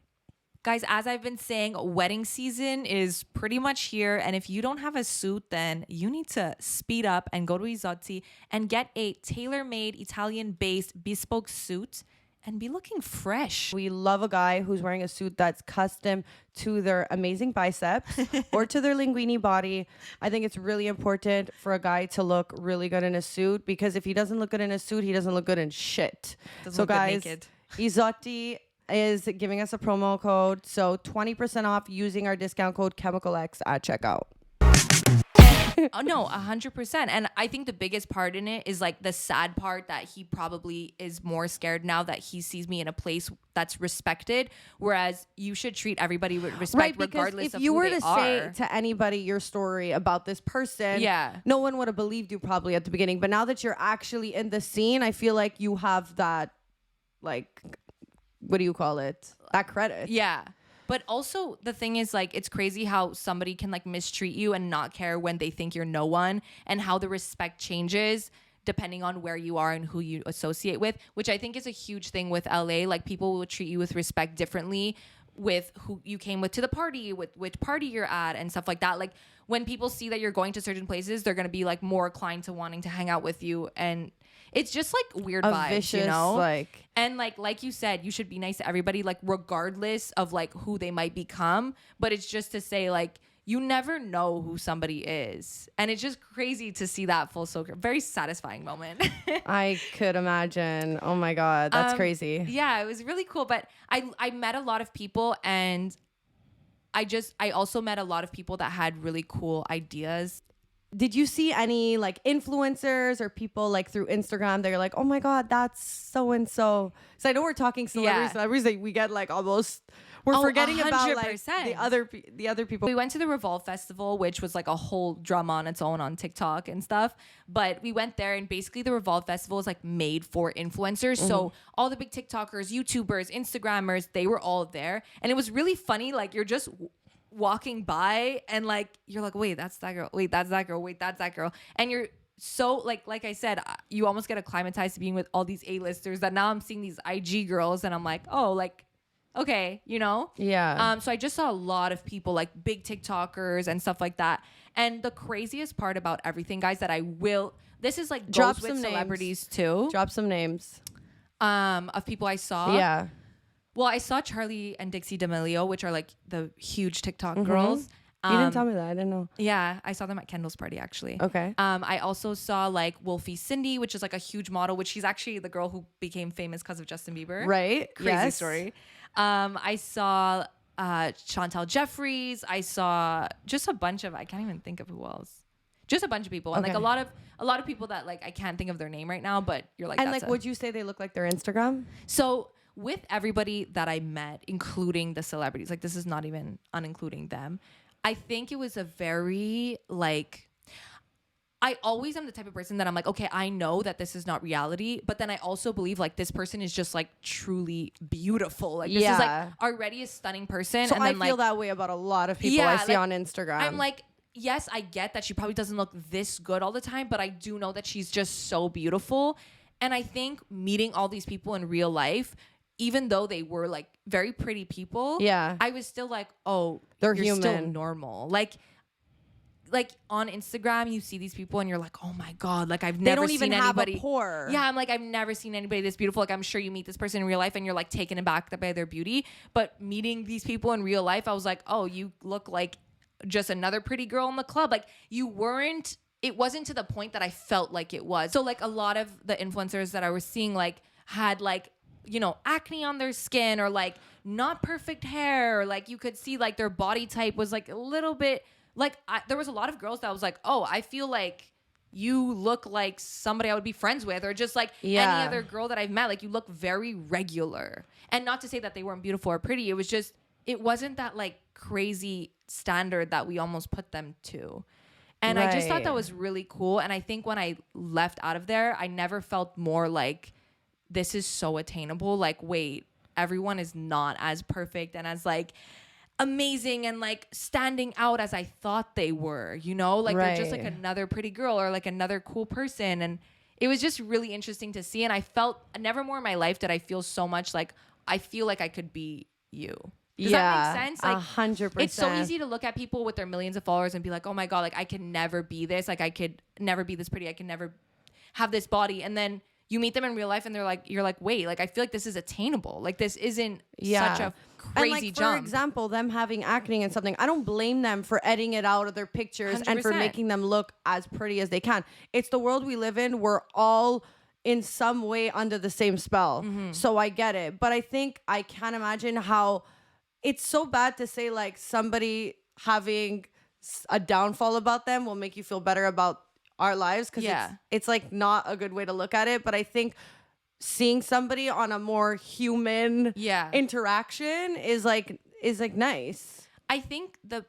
Guys, as I've been saying, wedding season is pretty much here. And if you don't have a suit, then you need to speed up and go to Isotti and get a tailor-made Italian-based bespoke suit and be looking fresh. We love a guy who's wearing a suit that's custom to their amazing biceps or to their linguini body. I think it's really important for a guy to look really good in a suit because if he doesn't look good in a suit, he doesn't look good in shit. So guys, Isotti is giving us a promo code. So 20% off using our discount code ChemicalX at checkout. Oh no, 100%. And I think the biggest part in it is like the sad part that he probably is more scared now that he sees me in a place that's respected. Whereas you should treat everybody with respect, regardless if of you who were they to are. say to anybody your story about this person, no one would have believed you probably at the beginning. But now that you're actually in the scene, I feel like you have that, like, what do you call it? That credit. Yeah. But also the thing is, like, it's crazy how somebody can like mistreat you and not care when they think you're no one, and how the respect changes depending on where you are and who you associate with, which I think is a huge thing with LA. Like, people will treat you with respect differently with who you came with to the party, with which party you're at and stuff like that. Like, when people see that you're going to certain places, they're going to be like more inclined to wanting to hang out with you. And it's just like weird vibes, vicious, you know? like, and like you said, you should be nice to everybody, like regardless of like who they might become. But it's just to say, like, you never know who somebody is. And it's just crazy to see that full circle. Very satisfying moment. I could imagine. Oh my God, that's crazy. Yeah, it was really cool. But I met a lot of people, and I also met a lot of people that had really cool ideas. Did you see any like influencers or people like through Instagram that you're like, oh my God, that's so and so? So I know we're talking celebrities that we get like almost, we're forgetting about like 100%. the other people. We went to the Revolve Festival, which was like a whole drama on its own on TikTok and stuff. But we went there, and basically the Revolve Festival is like made for influencers. So all the big TikTokers, YouTubers, Instagrammers, they were all there. And it was really funny. Like, you're just walking by and like you're like, wait, that's that girl, wait, that's that girl, wait, that's that girl, and you're so like I said, you almost get acclimatized to being with all these A-listers that now I'm seeing these IG girls and I'm like, oh, like, okay, you know? Yeah. So I just saw a lot of people, like big TikTokers and stuff like that. And the craziest part about everything, guys, that this is like Drop goes with some celebrities too. Drop some names. Of people I saw. Yeah. Well, I saw Charlie and Dixie D'Amelio, which are like the huge TikTok girls. You didn't tell me that. I didn't know. Yeah, I saw them at Kendall's party, actually. Okay. I also saw like Wolfie Cindy, which is like a huge model, which she's actually the girl who became famous because of Justin Bieber. Right. Crazy story. I saw Chantal Jeffries. I saw just a bunch of, I can't even think of who else. Just a bunch of people. And like a lot of people that like I can't think of their name right now, but you're like, and like, would you say they look like their Instagram? So with everybody that I met, including the celebrities, like this is not even unincluding them, I think it was a very like, I always am the type of person that I'm like, okay, I know that this is not reality, but then I also believe like this person is just like truly beautiful. Like this is like already a stunning person. So and then, I feel like, that way about a lot of people I see on Instagram. I'm like, yes, I get that she probably doesn't look this good all the time, but I do know that she's just so beautiful. And I think meeting all these people in real life, even though they were like very pretty people, I was still like, oh, you're human. Still normal. Like on Instagram, you see these people and you're like, oh my God, like I've never seen anybody. They don't even have a pore. Yeah, I'm like, I've never seen anybody this beautiful. Like I'm sure you meet this person in real life and you're like taken aback by their beauty. But meeting these people in real life, I was like, oh, you look like just another pretty girl in the club. Like it wasn't to the point that I felt like it was. So like a lot of the influencers that I was seeing like had like, you know, acne on their skin or like not perfect hair. Or, like you could see like their body type was like a little bit like there was a lot of girls that was like, oh, I feel like you look like somebody I would be friends with, or just like any other girl that I've met. Like you look very regular. And not to say that they weren't beautiful or pretty. It was just, it wasn't that like crazy standard that we almost put them to. And I just thought that was really cool. And I think when I left out of there, I never felt more like, this is so attainable. Like, wait, everyone is not as perfect and as like amazing and like standing out as I thought they were, you know, like they're just like another pretty girl or like another cool person. And it was just really interesting to see. And I felt never more in my life did I feel so much like I feel like I could be you. Does that make sense? Like 100%. It's so easy to look at people with their millions of followers and be like, oh my God, like I can never be this. Like I could never be this pretty. I can never have this body. And then you meet them in real life and you're like, wait, like I feel like this is attainable. Like this isn't such a crazy and like, jump. For example, them having acne and something, I don't blame them for editing it out of their pictures 100%. And for making them look as pretty as they can. It's the world we live in. We're all in some way under the same spell. Mm-hmm. So I get it. But I think I can't imagine how it's so bad to say like somebody having a downfall about them will make you feel better about our lives, because Yeah. it's like not a good way to look at it. But I think seeing somebody on a more human interaction is like nice. I think the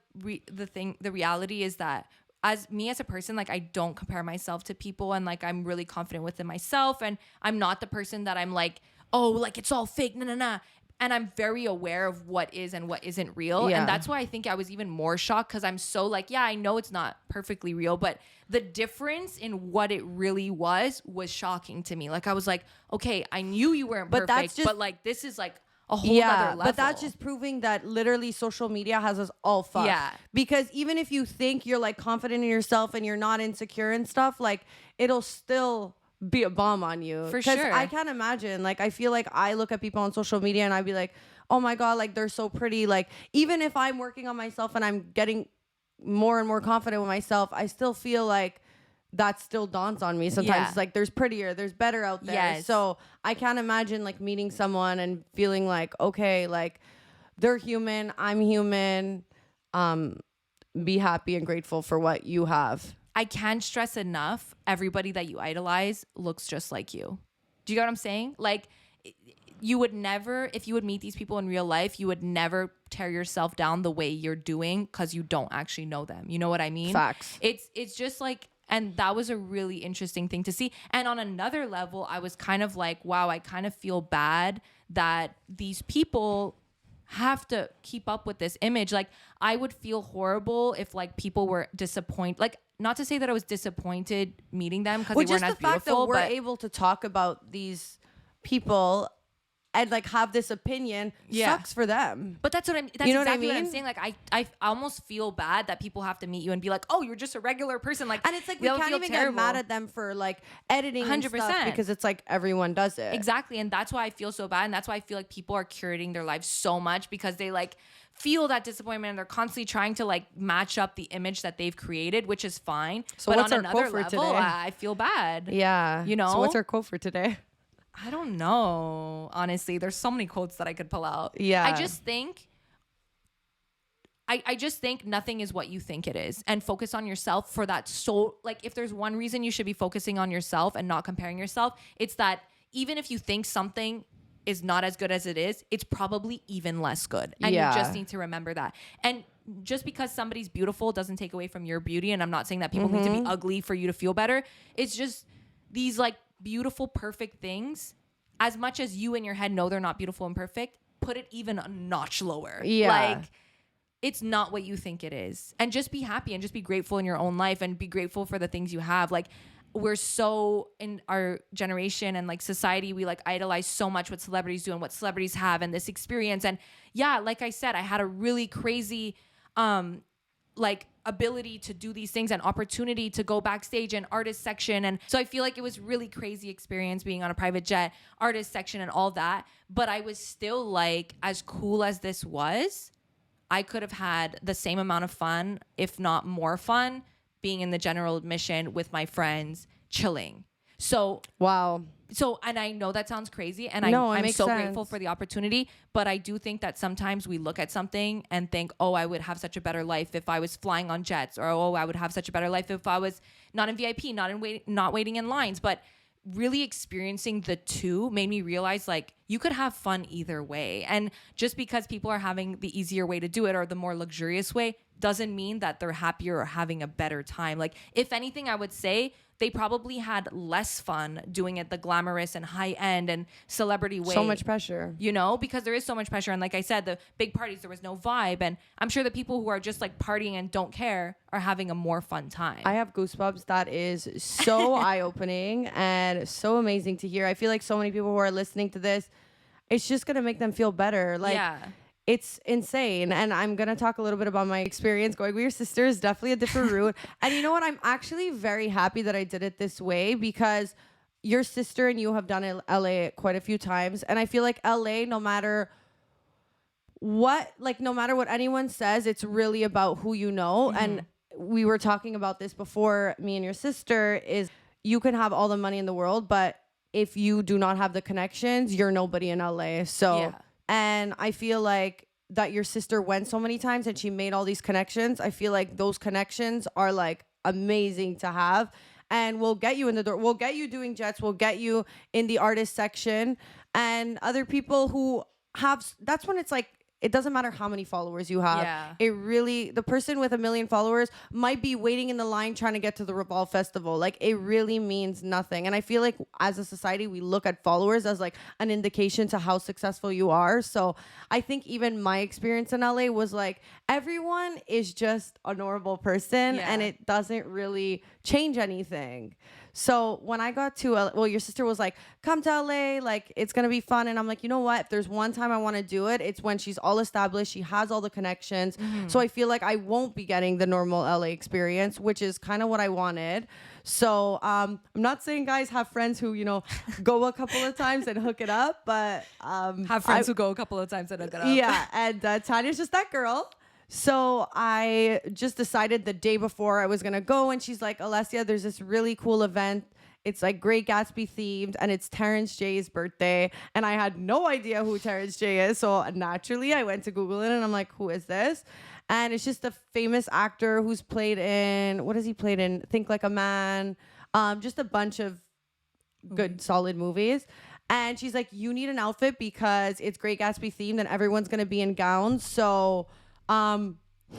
reality is that as a person, like I don't compare myself to people, and like I'm really confident within myself, and I'm not the person that I'm like, oh, like it's all fake, nah. And I'm very aware of what is and what isn't real. Yeah. And that's why I think I was even more shocked, because I'm so like, yeah, I know it's not perfectly real, but the difference in what it really was shocking to me. Like I was like, okay, I knew you weren't But perfect, that's just, but like this is like a whole other level. But that's just proving that literally social media has us all fucked. Yeah. Because even if you think you're like confident in yourself and you're not insecure and stuff, like it'll still be a bomb on you. For sure. I can't imagine. Like I feel like I look at people on social media and I'd be like, oh my God, like they're so pretty. Like even if I'm working on myself and I'm getting more and more confident with myself, I still feel like that still dawns on me sometimes. Yeah. It's like there's prettier, there's better out there. Yes. So I can't imagine like meeting someone and feeling like, okay, like they're human, I'm human. Be happy and grateful for what you have. I can't stress enough, everybody that you idolize looks just like you. Do you get what I'm saying? Like you would never, if you would meet these people in real life, you would never tear yourself down the way you're doing because you don't actually know them. You know what I mean? Facts. It's just like, and that was a really interesting thing to see. And on another level, I was kind of like, wow, I kind of feel bad that these people have to keep up with this image. Like I would feel horrible if like people were disappointed. Like not to say that I was disappointed meeting them because they weren't as beautiful. Just the fact that we're able to talk about these people and like have this opinion sucks for them. But that's what I'm. That's you know exactly what I mean? I'm saying. Like I almost feel bad that people have to meet you and be like, oh, you're just a regular person. Like, and it's like we can't even get mad at them for like editing 100%, and stuff because it's like everyone does it. Exactly, and that's why I feel so bad, and that's why I feel like people are curating their lives so much because they like feel that disappointment and they're constantly trying to like match up the image that they've created, which is fine. So but what's on our another quote for level, today? I feel bad. Yeah, you know. So what's our quote for today? I don't know. Honestly, there's so many quotes that I could pull out. Yeah. I just think nothing is what you think it is, and focus on yourself for that. So like if there's one reason you should be focusing on yourself and not comparing yourself, it's that even if you think something is not as good as it is, it's probably even less good. And you just need to remember that. And just because somebody's beautiful doesn't take away from your beauty. And I'm not saying that people need to be ugly for you to feel better. It's just these like beautiful, perfect things. As much as you in your head know they're not beautiful and perfect, put it even a notch lower. Yeah. Like it's not what you think it is. And just be happy and just be grateful in your own life and be grateful for the things you have. Like we're so in our generation and like society, we like idolize so much what celebrities do and what celebrities have and this experience. And yeah, like I said, I had a really crazy like ability to do these things and opportunity to go backstage and artist section. And so I feel like it was really crazy experience being on a private jet, artist section and all that. But I was still like, as cool as this was, I could have had the same amount of fun, if not more fun, being in the general admission with my friends, chilling. So wow. So, and I know that sounds crazy, and I'm so grateful for the opportunity, but I do think that sometimes we look at something and think, oh, I would have such a better life if I was flying on jets, or oh, I would have such a better life if I was not in VIP, not waiting in lines. But really experiencing the two made me realize like you could have fun either way. And just because people are having the easier way to do it or the more luxurious way doesn't mean that they're happier or having a better time. Like if anything, I would say they probably had less fun doing it the glamorous and high end and celebrity way. So much pressure, you know, because there is so much pressure. And like I said, the big parties, there was no vibe. And I'm sure the people who are just like partying and don't care are having a more fun time. I have goosebumps. That is so eye-opening and so amazing to hear. I feel like so many people who are listening to this, it's just going to make them feel better. Like, yeah. It's insane. And I'm going to talk a little bit about my experience going with your sister is definitely a different route. And you know what? I'm actually very happy that I did it this way because your sister and you have done LA quite a few times. And I feel like LA, no matter what anyone says, it's really about who you know. Mm-hmm. And we were talking about this before, me and your sister, is you can have all the money in the world, but if you do not have the connections, you're nobody in LA. So... yeah. And I feel like that your sister went so many times and she made all these connections. I feel like those connections are like amazing to have and will get you in the door. We'll get you doing jets. We'll get you in the artist section. And other people who have, that's when it's like, it doesn't matter how many followers you have. Yeah. It really, the person with 1 million followers might be waiting in the line trying to get to the Revolve Festival. Like, it really means nothing. And I feel like as a society, we look at followers as like an indication to how successful you are. So I think even my experience in LA was like, everyone is just a normal person and it doesn't really change anything. So when I got to LA, well, your sister was like, come to LA, like, it's going to be fun. And I'm like, you know what? If there's one time I want to do it, it's when she's all established. She has all the connections. So I feel like I won't be getting the normal LA experience, which is kind of what I wanted. So I'm not saying guys have friends who, you know, go a couple of times and hook it up, but have friends who go a couple of times and hook it up. Yeah. And Tanya's just that girl. So I just decided the day before I was going to go. And she's like, Alessia, there's this really cool event. It's like Great Gatsby themed and it's Terrence J's birthday. And I had no idea who Terrence J is. So naturally I went to Google it and I'm like, who is this? And it's just a famous actor who's played in, what has he played in? Think Like a Man. Just a bunch of good, solid movies. And she's like, you need an outfit because it's Great Gatsby themed and everyone's going to be in gowns. So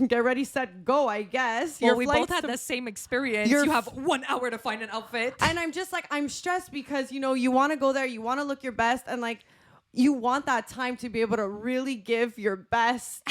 get ready, set, go, I guess. Well, we both had the same experience. You have 1 hour to find an outfit. And I'm just like, I'm stressed because, you know, you want to go there, you want to look your best, and like, you want that time to be able to really give your best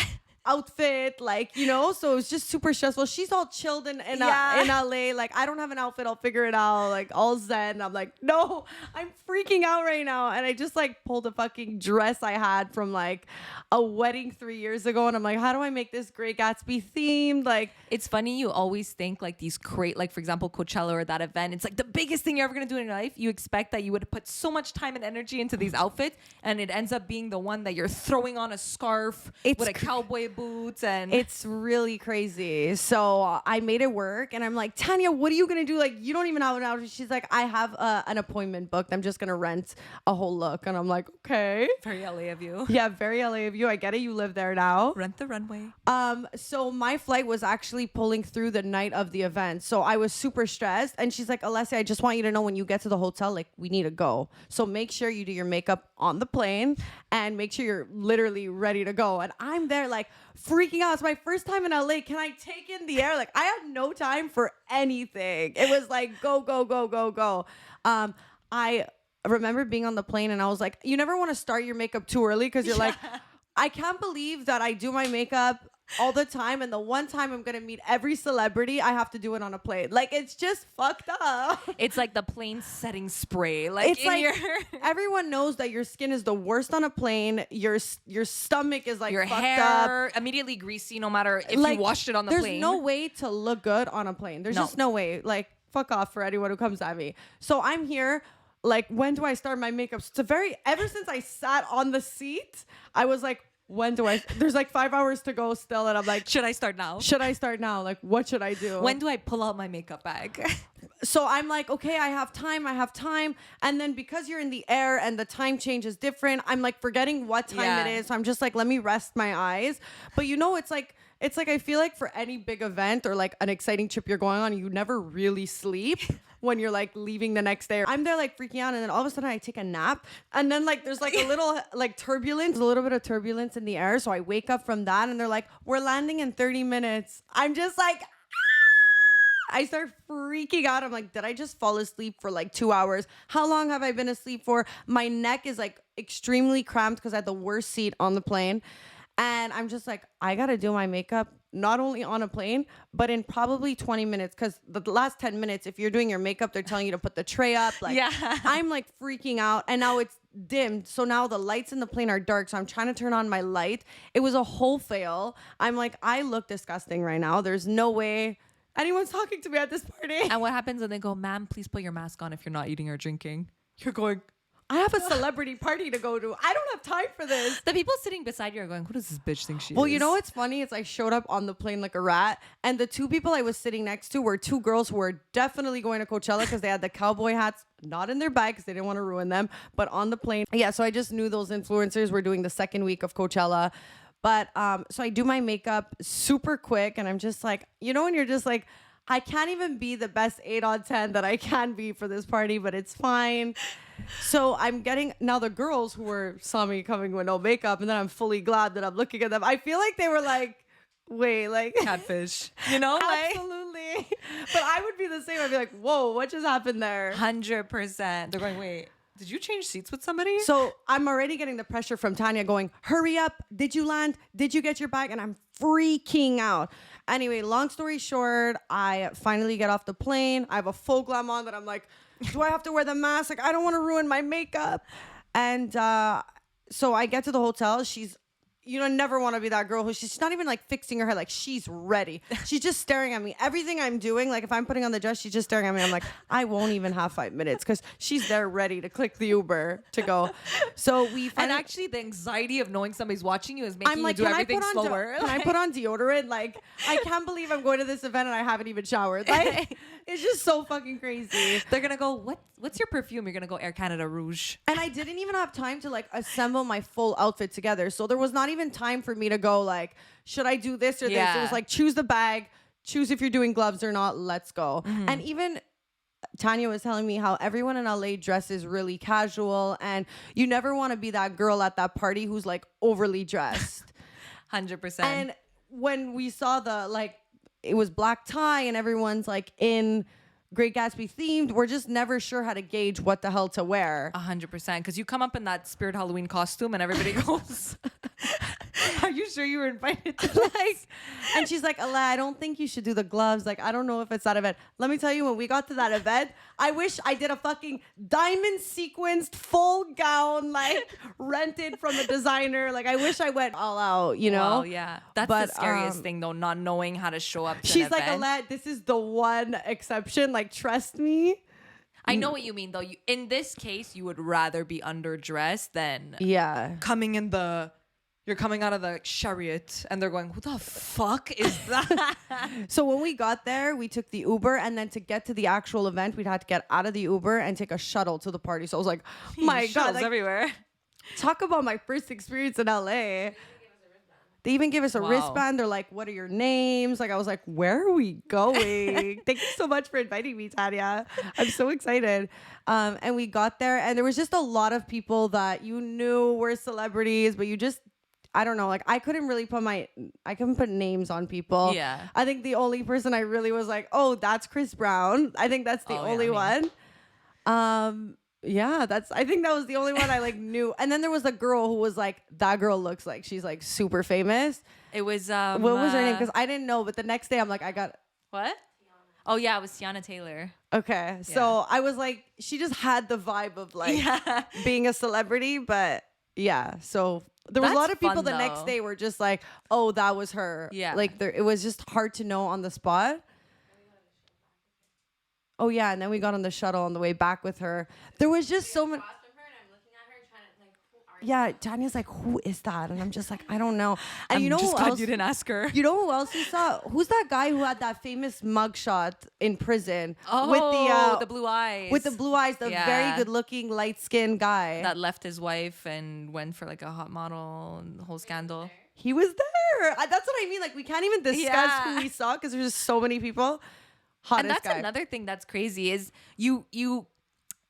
outfit, like, you know, so it's just super stressful. She's all chilled in LA, like, I don't have an outfit, I'll figure it out, like, all zen. I'm like, no, I'm freaking out right now. And I just like pulled a fucking dress I had from like a wedding 3 years ago, and I'm like, how do I make this Great Gatsby themed? Like, it's funny, you always think like these great, like, for example, Coachella or that event, it's like the biggest thing you're ever gonna do in your life. You expect that you would put so much time and energy into these outfits, and it ends up being the one that you're throwing on a scarf with a cowboy boots, and it's really crazy. So I made it work, and I'm like, Tanya, what are you gonna do? Like, you don't even have an outfit. She's like, I have an appointment booked, I'm just gonna rent a whole look. And I'm like, okay, very LA of you. Yeah, very LA of you. I get it, you live there now. Rent the runway. So my flight was actually pulling through the night of the event, so I was super stressed. And she's like, Alessia, I just want you to know when you get to the hotel, like, we need to go, so make sure you do your makeup on the plane and make sure you're literally ready to go. And I'm there like freaking out. It's my first time in LA. Can I take in the air? Like, I had no time for anything. It was like go, go, go, go, go. I remember being on the plane and I was like, you never want to start your makeup too early because you're like, I can't believe that I do my makeup all the time, and the one time I'm gonna meet every celebrity, I have to do it on a plane. Like, it's just fucked up. It's like the plane setting spray. Like, it's like everyone knows that your skin is the worst on a plane. Your stomach is like your fucked hair up, immediately greasy, no matter if like, you washed it on the there's plane. There's no way to look good on a plane. There's just no way. Like, fuck off for anyone who comes at me. So I'm here. Like, when do I start my makeup? It's ever since I sat on the seat, I was like, when do I, there's like 5 hours to go still. And I'm like, should I start now? Like, what should I do? When do I pull out my makeup bag? So I'm like, okay, I have time. And then because you're in the air and the time change is different, I'm like forgetting what time it is. So I'm just like, let me rest my eyes. But you know, it's like I feel like for any big event or like an exciting trip you're going on, you never really sleep when you're like leaving the next day. I'm there like freaking out, and then all of a sudden I take a nap, and then like there's like a little like turbulence, a little bit of turbulence in the air. So I wake up from that, and they're like, we're landing in 30 minutes. I'm just like, I start freaking out. I'm like, did I just fall asleep for like 2 hours? How long have I been asleep for? My neck is like extremely cramped because I had the worst seat on the plane. And I'm just like, I got to do my makeup not only on a plane, but in probably 20 minutes. Because the last 10 minutes, if you're doing your makeup, they're telling you to put the tray up. Like, I'm like freaking out. And now it's dimmed. So now the lights in the plane are dark. So I'm trying to turn on my light. It was a whole fail. I'm like, I look disgusting right now. There's no way anyone's talking to me at this party. And what happens when they go, ma'am, please put your mask on if you're not eating or drinking? You're going, I have a celebrity party to go to. I don't have time for this. The people sitting beside you are going, who does this bitch think she is? Well, you know what's funny? It's I showed up on the plane like a rat, and the two people I was sitting next to were two girls who were definitely going to Coachella because they had the cowboy hats, not in their bag because they didn't want to ruin them, but on the plane. Yeah, so I just knew those influencers were doing the second week of Coachella. But so I do my makeup super quick, and I'm just like, you know, when you're just like, I can't even be the best 8 on 10 that I can be for this party, but it's fine. So I'm getting now the girls who saw me coming with no makeup, and then I'm fully glad that I'm looking at them. I feel like they were like, wait, like Catfish. You know, like absolutely. But I would be the same. I'd be like, whoa, what just happened there? 100%. They're going, wait, did you change seats with somebody? So I'm already getting the pressure from Tanya going, hurry up. Did you land? Did you get your bag? And I'm freaking out. Anyway, long story short, I finally get off the plane. I have a full glam on that I'm like, do I have to wear the mask? Like, I don't want to ruin my makeup. And so I get to the hotel. She's, you know, never want to be that girl who she's not even like fixing her hair. Like, she's ready. She's just staring at me. Everything I'm doing, like if I'm putting on the dress, she's just staring at me. I'm like, I won't even have 5 minutes because she's there ready to click the Uber to go. So we and finally, actually the anxiety of knowing somebody's watching you is making I'm like, you do can I everything put on slower. can I put on deodorant? Like, I can't believe I'm going to this event and I haven't even showered. Like, it's just so fucking crazy. They're gonna go, what's your perfume? You're gonna go Air Canada Rouge. And I didn't even have time to like assemble my full outfit together. So there was not even time for me to go like, should I do this or this? It was like, choose the bag, choose if you're doing gloves or not, let's go. And even Tanya was telling me how everyone in LA dresses really casual, and you never want to be that girl at that party who's like overly dressed. 100%. And when we saw the like, it was black tie and everyone's like in Great Gatsby themed, we're just never sure how to gauge what the hell to wear. 100%. Because you come up in that Spirit Halloween costume and everybody goes, are you sure you were invited to this? Like, and she's like, Ale, I don't think you should do the gloves. Like, I don't know if it's that event. Let me tell you, when we got to that event, I wish I did a fucking diamond sequenced full gown, like rented from a designer. Like, I wish I went all out, you know? Well, yeah. That's But, the scariest thing, though, not knowing how to show up to She's an like, event. Ale, this is the one exception. Like, trust me. I know what you mean, though. In this case, you would rather be underdressed than Yeah. coming in you're coming out of the chariot and they're going, who the fuck is that? So when we got there, we took the Uber, and then to get to the actual event, we'd had to get out of the Uber and take a shuttle to the party. So I was like, my God, Shuttles like, everywhere. talk about my first experience in LA. They even give us a Wow. wristband. They're like, what are your names? Like, I was like, where are we going? Thank you so much for inviting me, Tanya. I'm so excited. And we got there, and there was just a lot of people that you knew were celebrities, but you just, I don't know, like I couldn't put names on people. Yeah. I think the only person I really was like, oh, that's Chris Brown. I think that's the only one. Yeah, I think that was the only one I like knew. And then there was a girl who was like, that girl looks like she's like super famous. It was, What was her name? Because I didn't know, but the next day I'm like, what? Oh, yeah, it was Tiana Taylor. okay. So I was like, she just had the vibe of like being a celebrity, but yeah. So there was a That's lot of people fun, the next though. day were just like, oh, that was her. Yeah. Like it was just hard to know on the spot. Oh yeah, and then we got on the shuttle on the way back with her. There was just so many. Yeah, Tanya's like, who is that? And I'm just like, I don't know. And I'm you know just who glad else? you didn't ask her. You know who else you saw? Who's that guy who had that famous mugshot in prison with the blue eyes. with the blue eyes, the Yeah. very good-looking, light-skinned guy? That left his wife and went for like a hot model and the whole scandal. He was there. That's what I mean. Like, we can't even discuss Yeah. who we saw because there's just so many people. Hottest And that's guy. another thing that's crazy is you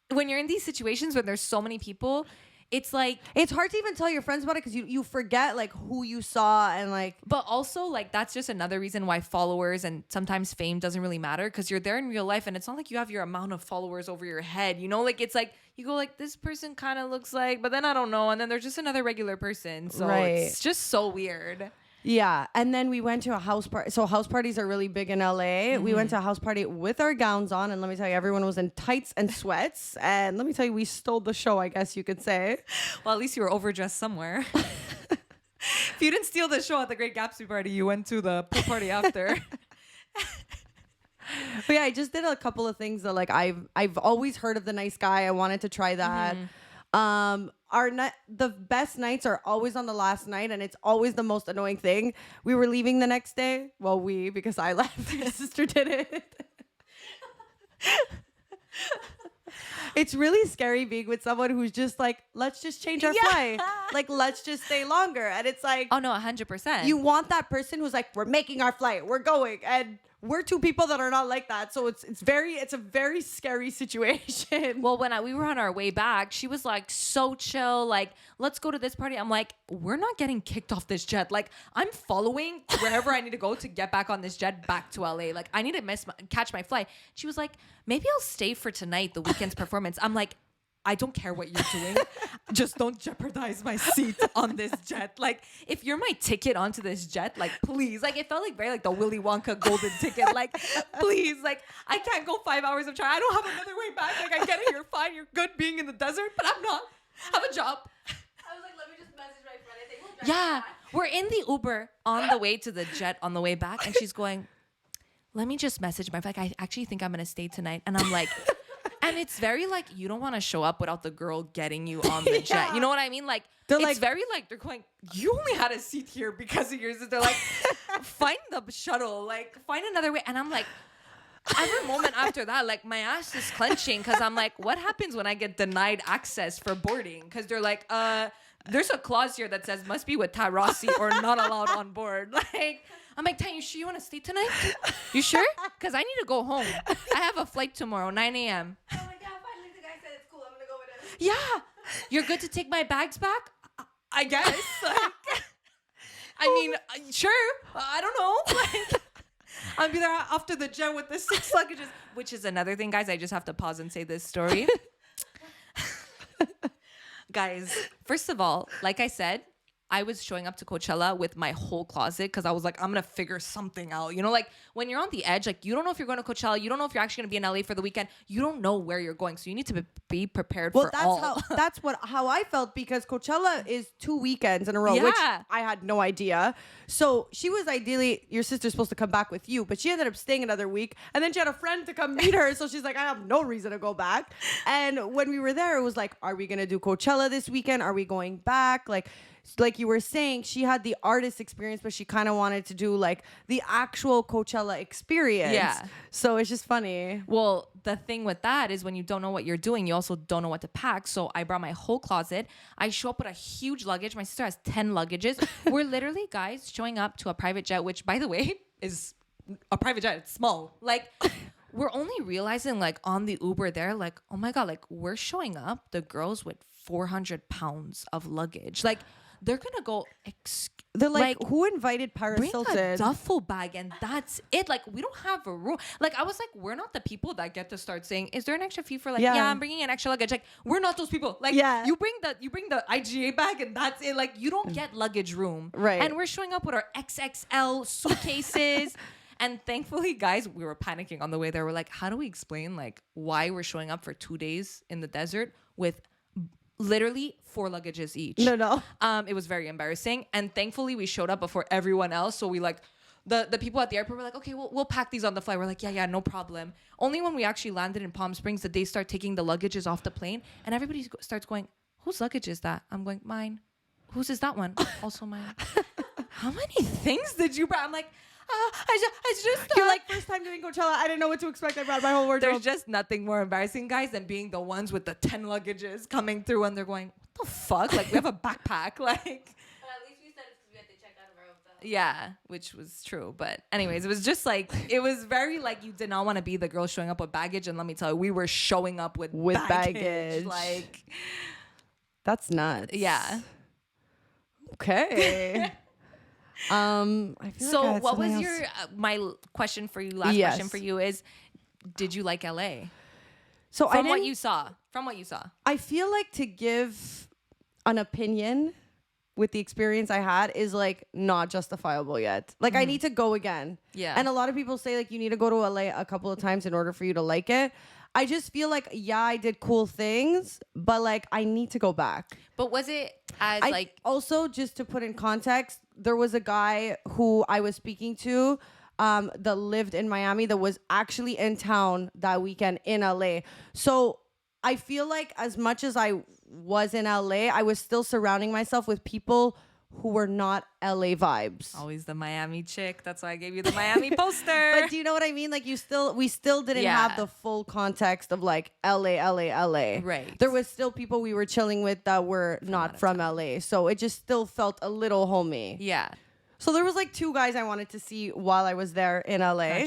when you're in these situations where there's so many people, it's like, It's hard to even tell your friends about it because you forget like who you saw and like. but also like that's just another reason why followers and sometimes fame doesn't really matter, because you're there in real life and it's not like you have your amount of followers over your head, you know, like it's like you go like, this person kind of looks like, but then I don't know, and then they're just another regular person, so it's just so weird. Yeah, and then we went to a house party. So house parties are really big in LA. We went to a house party with our gowns on, and let me tell you, everyone was in tights and sweats. And let me tell you, we stole the show, I guess you could say. Well, at least you were overdressed somewhere. If you didn't steal the show at the Great Gatsby party, you went to the pool party after. But yeah, I just did a couple of things that like I've always heard of the nice guy. I wanted to try that. The best nights are always on the last night, and it's always the most annoying thing. We were leaving the next day. Well, because I left, your sister did it. It's really scary being with someone who's just like, let's just change our flight. Like, let's just stay longer. And it's like, Oh no, 100%. you want that person who's like, we're making our flight, we're going. And we're two people that are not like that. So it's a very scary situation. Well, when we were on our way back, she was like so chill, like, let's go to this party. I'm like, we're not getting kicked off this jet. Like, I'm following wherever I need to go to get back on this jet back to LA. Like, I need to catch my flight. She was like, maybe I'll stay for tonight, the weekend's performance. I'm like, I don't care what you're doing. Just don't jeopardize my seat on this jet. Like, if you're my ticket onto this jet, like, please. Like, it felt like very like the Willy Wonka golden ticket. Like, please. Like, I can't go 5 hours of travel. I don't have another way back. Like, I get it. You're fine. You're good being in the desert, but I'm not. I have a job. I was like, let me just message my friend. I think we'll drive Yeah. back. We're in the Uber on the way to the jet on the way back. And she's going, let me just message my friend. Like, I actually think I'm going to stay tonight. And I'm like... And it's very like, you don't want to show up without the girl getting you on the jet. You know what I mean? Like, it's like, very like, they're going, you only had a seat here because of your sister. Like, find the shuttle, like, find another way. And I'm like, every moment after that, like, my ass is clenching because I'm like, what happens when I get denied access for boarding? Because they're like, there's a clause here that says must be with Ty Rossi or not allowed on board. Like, I'm like, Ty, you sure you want to stay tonight? You sure? Because I need to go home. I have a flight tomorrow, 9 a.m. I'm like, yeah, finally the guy said it's cool. I'm going to go with him. Yeah. You're good to take my bags back? I guess. Like, I mean, sure. I don't know. Like, I'll be there after the jet with the 6 luggages. Which is another thing, guys. I just have to pause and say this story. Guys, first of all, like I said, I was showing up to Coachella with my whole closet because I was like, I'm going to figure something out. You know, like when you're on the edge, like you don't know if you're going to Coachella. You don't know if you're actually going to be in LA for the weekend. You don't know where you're going. So you need to be prepared for all. That's how I felt because Coachella is 2 weekends in a row, which I had no idea. So she was ideally, your sister's supposed to come back with you, but she ended up staying another week. And then she had a friend to come meet her. So she's like, I have no reason to go back. And when we were there, it was like, are we going to do Coachella this weekend? Are we going back? Like you were saying, she had the artist experience, but she kind of wanted to do like the actual Coachella experience. Yeah. So it's just funny. Well, the thing with that is when you don't know what you're doing, you also don't know what to pack. So I brought my whole closet. I show up with a huge luggage. My sister has 10 luggages. We're literally, guys, showing up to a private jet, which, by the way, is a private jet. It's small. Like, we're only realizing, like, on the Uber there, like, oh my God, like, we're showing up, the girls with 400 pounds of luggage. Like, they're gonna go. They're like, who invited Paris bring Hilton? a duffel bag and that's it. Like, we don't have a room. Like, I was like, we're not the people that get to start saying, is there an extra fee for like, yeah, I'm bringing an extra luggage. Like, we're not those people. Like, you bring the IGA bag and that's it. Like, you don't get luggage room. Right. And we're showing up with our XXL suitcases. And thankfully, guys, we were panicking on the way there. We're like, how do we explain like why we're showing up for 2 days in the desert with literally 4 luggages each? No. It was very embarrassing. And thankfully we showed up before everyone else. So we like the people at the airport were like, okay, we'll pack these on the flight. We're like, yeah, no problem. Only when we actually landed in Palm Springs did they start taking the luggages off the plane. And everybody starts going, whose luggage is that? I'm going, mine. Whose is that one? Also mine. How many things did you bring? I'm like, I just You're like, first time doing Coachella, I didn't know what to expect. I brought my whole wardrobe. There's just nothing more embarrassing, guys, than being the ones with the 10 luggages coming through and they're going, what the fuck? Like, we have a backpack. Like, But at least we said it's because we had to check out of our hotel. yeah, which was true. But anyways, it was just like, it was very like, you did not want to be the girl showing up with baggage. And let me tell you, we were showing up with baggage. Like, that's nuts. Yeah. Okay. I feel So like what was else. your, my question for you, last question for you is, did you like LA? So From what you saw. I feel like to give an opinion with the experience I had is like not justifiable yet. Like I need to go again. Yeah. And a lot of people say like you need to go to LA a couple of times in order for you to like it. I just feel like, yeah, I did cool things, but like I need to go back. But was it as like... Also, just to put in context, there was a guy who I was speaking to that lived in Miami that was actually in town that weekend in LA. So I feel like as much as I was in LA, I was still surrounding myself with people who were not LA vibes. Always the Miami chick. That's why I gave you the Miami poster. But do you know what I mean? Like we still didn't have the full context of like LA. Right. There was still people we were chilling with that were not from LA. So it just still felt a little homey. Yeah. So there was like 2 guys I wanted to see while I was there in LA.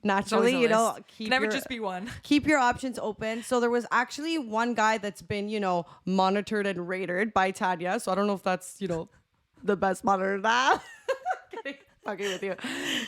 Naturally, you know, never just be one. Keep your options open. So there was actually one guy that's been, you know, monitored and rated by Tanya. So I don't know if that's, you know, the best monitor now. Fucking with you.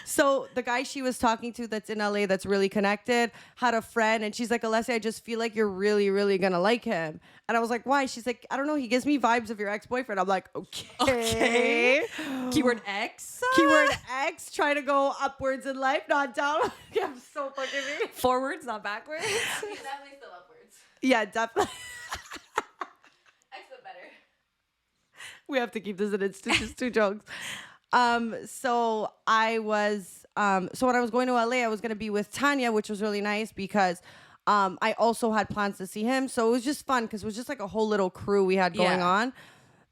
So the guy she was talking to that's in LA that's really connected had a friend, and she's like, Alessia, I just feel like you're really, really gonna like him. And I was like, why? She's like, I don't know. He gives me vibes of your ex-boyfriend. I'm like, okay. Keyword X. Keyword X. Trying to go upwards in life, not down. I'm so fucking me. Forwards, not backwards. He's definitely still upwards. Yeah, definitely. X but better. We have to keep this in. It's just 2 jokes. So I was, so when I was going to LA, I was going to be with Tanya, which was really nice because, I also had plans to see him. So it was just fun because it was just like a whole little crew we had going on.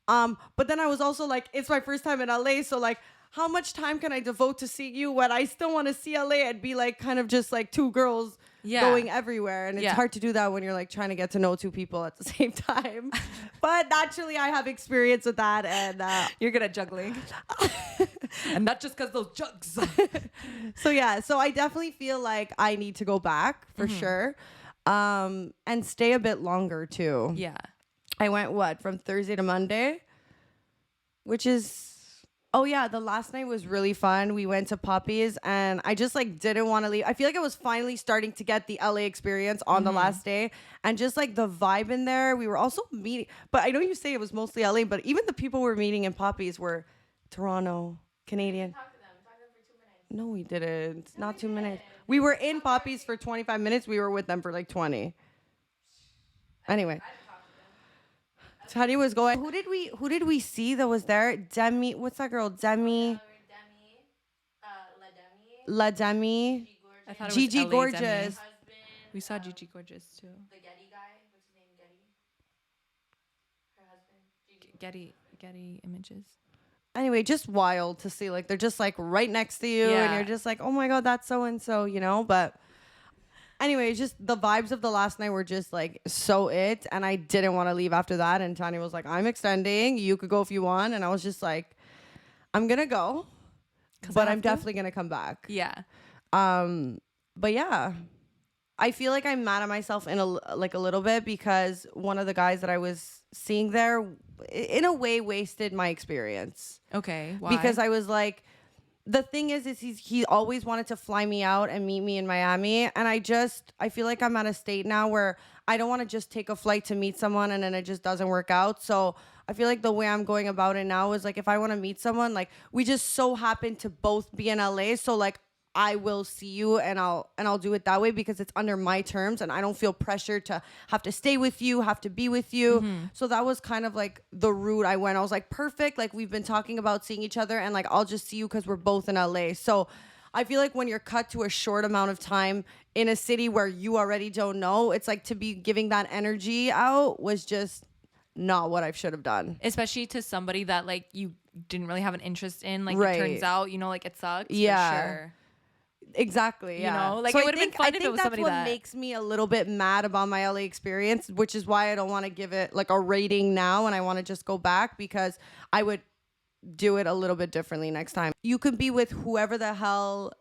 But then I was also like, it's my first time in LA. So like, how much time can I devote to seeing you when I still want to see LA and be like, kind of just like 2 girls going everywhere. And it's hard to do that when you're like trying to get to know 2 people at the same time. But naturally I have experience with that, and you're good at juggling. And not just because those jugs. So I definitely feel like I need to go back for sure. And stay a bit longer too. Yeah. I went from Thursday to Monday, which is the last night was really fun. We went to Poppy's, and I just like didn't want to leave. I feel like I was finally starting to get the LA experience on the last day, and just like the vibe in there. We were also meeting, but I know you say it was mostly LA, but even the people we're meeting in Poppy's were Toronto, Canadian. Talk to them for 2 minutes. No, we didn't. Not 2 minutes. We were in Poppy's for 25 minutes. We were with them for like 20. Anyway. Tanya was going. Who did we see that was there? Demi. What's that girl? Demi. La Demi. I thought it was Gigi LA Gorgeous. Demi. We saw Gigi Gorgeous too. The Getty guy. What's his name? Getty. Her husband. Getty Images. Anyway, just wild to see. Like they're just like right next to you, and you're just like, oh my god, that's so and so, you know. But anyway, just the vibes of the last night were just like so it, and I didn't want to leave after that. And Tanya was like, I'm extending. You could go if you want. And I was just like, I'm gonna go, but I'm definitely gonna come back. Yeah. But yeah, I feel like I'm mad at myself in a little bit because one of the guys that I was seeing there, in a way, wasted my experience. Okay. Why? Because I was like, the thing is he always wanted to fly me out and meet me in Miami, and I feel like I'm at a state now where I don't want to just take a flight to meet someone and then it just doesn't work out. So I feel like the way I'm going about it now is like, if I want to meet someone, like we just so happen to both be in LA, so like I will see you and I'll do it that way because it's under my terms and I don't feel pressured to have to stay with you, have to be with you. So that was kind of like the route I went. I was like, perfect. Like we've been talking about seeing each other, and like I'll just see you because we're both in LA. So I feel like when you're cut to a short amount of time in a city where you already don't know, it's like to be giving that energy out was just not what I should have done. Especially to somebody that like you didn't really have an interest in. Like it turns out, you know, like it sucks. Yeah. For sure. Exactly. Yeah. You know, like it would have been fun if it was somebody that. That's what makes me a little bit mad about my LA experience, which is why I don't want to give it like a rating now, and I want to just go back because I would do it a little bit differently next time. You can be with whoever the hell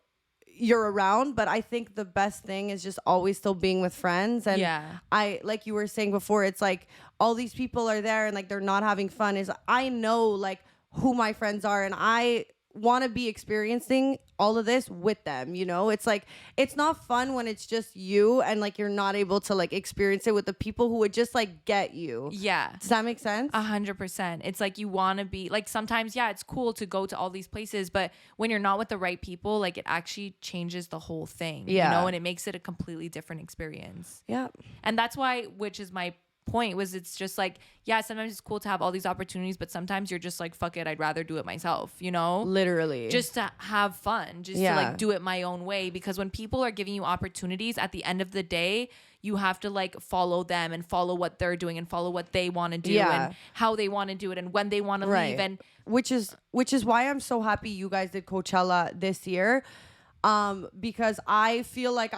you're around, but I think the best thing is just always still being with friends. And I, like you were saying before, it's like all these people are there and like they're not having fun. Is I know like who my friends are, and I want to be experiencing all of this with them, you know. It's like it's not fun when it's just you and like you're not able to like experience it with the people who would just like get you. Yeah. Does that make sense? 100%. It's like you want to be like, sometimes it's cool to go to all these places, but when you're not with the right people, like it actually changes the whole thing. You know, and it makes it a completely different experience. Yeah. And that's why, which is my point was it's just like, yeah, sometimes it's cool to have all these opportunities, but sometimes you're just like, fuck it, I'd rather do it myself, you know? Literally. Just to have fun, just to like do it my own way. Because when people are giving you opportunities, at the end of the day, you have to like follow them and follow what they're doing and follow what they want to do and how they want to do it and when they want to leave. And which is why I'm so happy you guys did Coachella this year. Because I feel like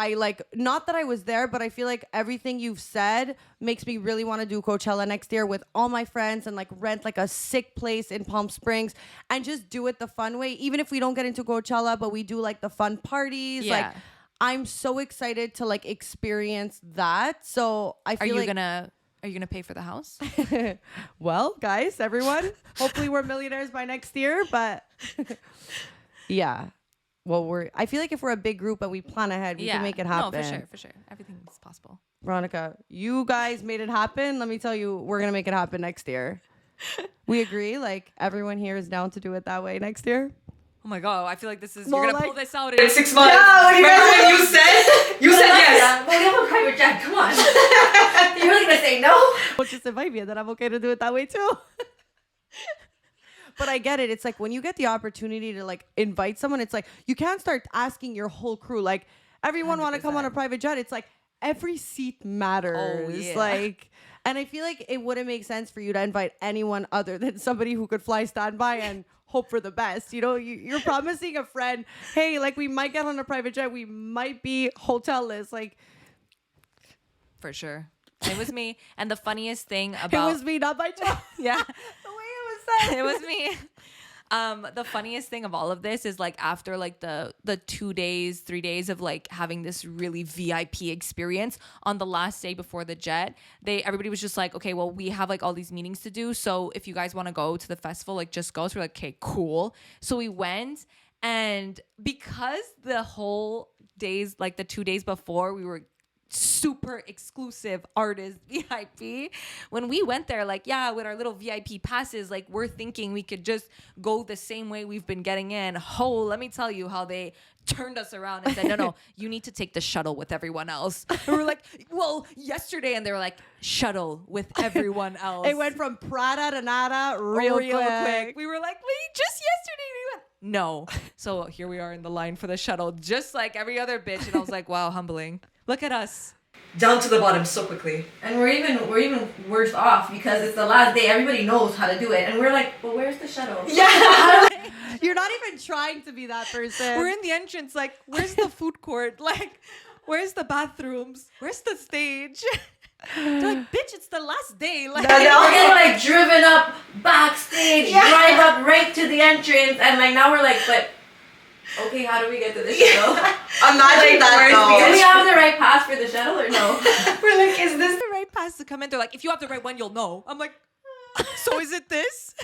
not that I was there, but I feel like everything you've said makes me really want to do Coachella next year with all my friends and like rent like a sick place in Palm Springs and just do it the fun way. Even if we don't get into Coachella, but we do like the fun parties. Yeah. Like I'm so excited to like experience that. So I feel Are you gonna pay for the house? Well, guys, everyone, hopefully we're millionaires by next year, but yeah. Well, I feel like if we're a big group and we plan ahead, we can make it happen. No, for sure. Everything is possible. Veronica, you guys made it happen. Let me tell you, we're going to make it happen next year. We agree? Like, everyone here is down to do it that way next year? Oh my God, I feel like this is, Well, you're going to like, pull this out in 6 months. Yeah, what do you guys when you said yes. Well, we have a private jet. Come on. You're really gonna say no? Well, just invite me and then I'm okay to do it that way too. But I get it. It's like when you get the opportunity to like invite someone, it's like you can't start asking your whole crew. Like everyone want to come on a private jet. It's like every seat matters. Oh, yeah. Like, and I feel like it wouldn't make sense for you to invite anyone other than somebody who could fly standby and hope for the best. You know, you're promising a friend, hey, like we might get on a private jet. We might be hotelless. Like, For sure. It was me. And the funniest thing about... It was me, not my job. Yeah. The way it was said. It was me. The funniest thing of all of this is like after like the 2 days, 3 days of like having this really VIP experience on the last day before the jet, everybody was just like, okay, well, we have like all these meetings to do. So if you guys want to go to the festival, like just go. So we're like, okay, cool. So we went, and because the whole days, like the 2 days before, we were super exclusive artist VIP. When we went there, like, yeah, with our little VIP passes, like we're thinking we could just go the same way we've been getting in. Oh, let me tell you how they turned us around and said, no, you need to take the shuttle with everyone else. And we're like, well, yesterday, and they were like, shuttle with everyone else. It went from Prada to Nada real quick. We were like, wait, just yesterday we went. No. So here we are in the line for the shuttle, just like every other bitch. And I was like, wow, humbling. Look at us. Down to the bottom so quickly. And we're even worse off because it's the last day. Everybody knows how to do it, and we're like, well, where's the shuttle? Yeah. You're not even trying to be that person. We're in the entrance, like, where's the food court? Like, where's the bathrooms? Where's the stage? They're like, bitch, it's the last day. Like, We're getting like driven up backstage, drive up right to the entrance, and like now we're like, but okay, how do we get to the shuttle? Imagine that though. Do we have the right pass for the shuttle or no? we're like, is this the right pass to come in? They're like, if you have the right one, you'll know. I'm like, so is it this?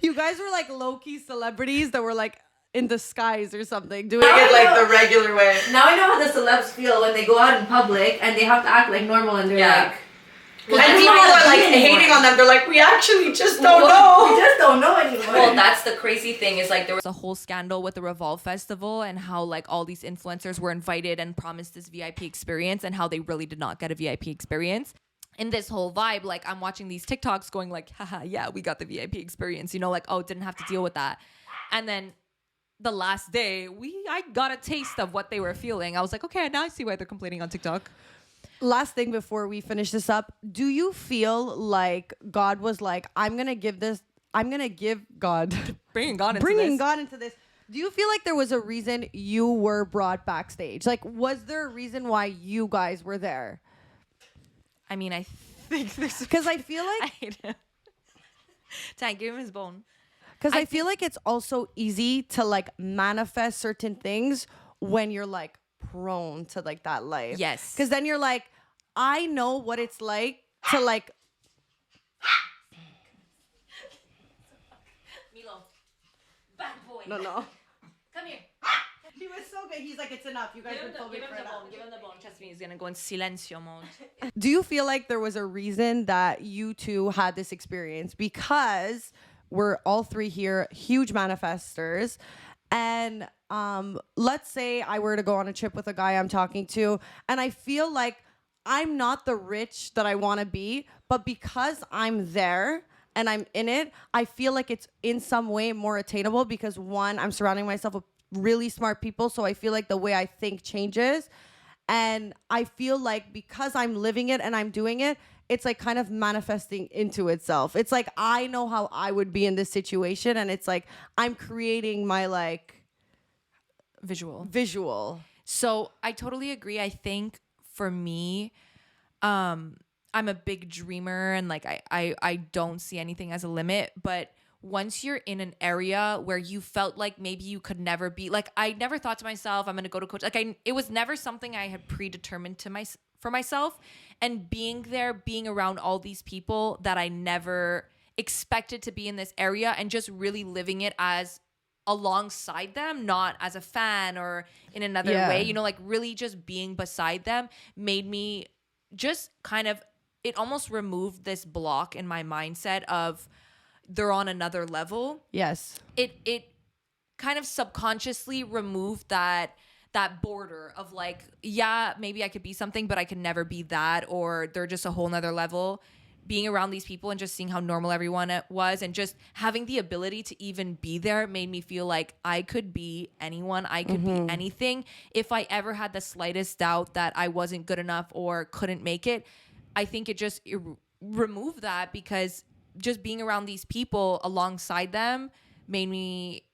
You guys were like low-key celebrities that were like in disguise or something, doing Doing it it like the regular way. Now I know how the celebs feel when they go out in public and they have to act like normal, and they're like, And people are like hating on them. They're like, we actually just don't know. We just don't know anymore. Well, that's the crazy thing is like there was a whole scandal with the Revolve Festival and how like all these influencers were invited and promised this VIP experience and how they really did not get a VIP experience. In this whole vibe, like I'm watching these TikToks going like, haha, yeah, we got the VIP experience, you know, like, oh, didn't have to deal with that. And then the last day, I got a taste of what they were feeling. I was like, okay, now I see why they're complaining on TikTok. Last thing before we finish this up, do you feel like God was like, I'm gonna give God Bringing God into this. Do you feel like there was a reason you were brought backstage? Like, was there a reason why you guys were there? I mean, I think there's... Because I feel like... I hate him. Dang, give him his bone. Because I feel like it's also easy to like manifest certain things when you're like prone to like that life. Yes. Because then you're like, I know what it's like to like... Milo, bad boy. No. Come here. He was so good. He's like, it's enough. You guys Give him the bone. Give him the bone. Trust me, he's gonna go in silencio mode. Do you feel like there was a reason that you two had this experience? Because we're all three here huge manifestors, and let's say I were to go on a trip with a guy I'm talking to, and I feel like I'm not the rich that I want to be, but because I'm there and I'm in it, I feel like it's in some way more attainable because one, I'm surrounding myself with really smart people. So I feel like the way I think changes. And I feel like because I'm living it and I'm doing it, it's like kind of manifesting into itself. It's like I know how I would be in this situation, and it's like I'm creating my like visual. So I totally agree. I think for me, I'm a big dreamer, and like I don't see anything as a limit. But once you're in an area where you felt like maybe you could never be, like I never thought to myself, I'm gonna go to coach. Like it was never something I had predetermined for myself. And being there, being around all these people that I never expected to be in this area, and just really living it as alongside them, not as a fan or in another way, you know, like really just being beside them made me just kind of, it almost removed this block in my mindset of they're on another level. Yes. It kind of subconsciously removed that border of like, yeah, maybe I could be something, but I could never be that, or they're just a whole nother level. Being around these people and just seeing how normal everyone was, and just having the ability to even be there made me feel like I could be anyone. I could be anything. If I ever had the slightest doubt that I wasn't good enough or couldn't make it, I think it removed that, because just being around these people alongside them made me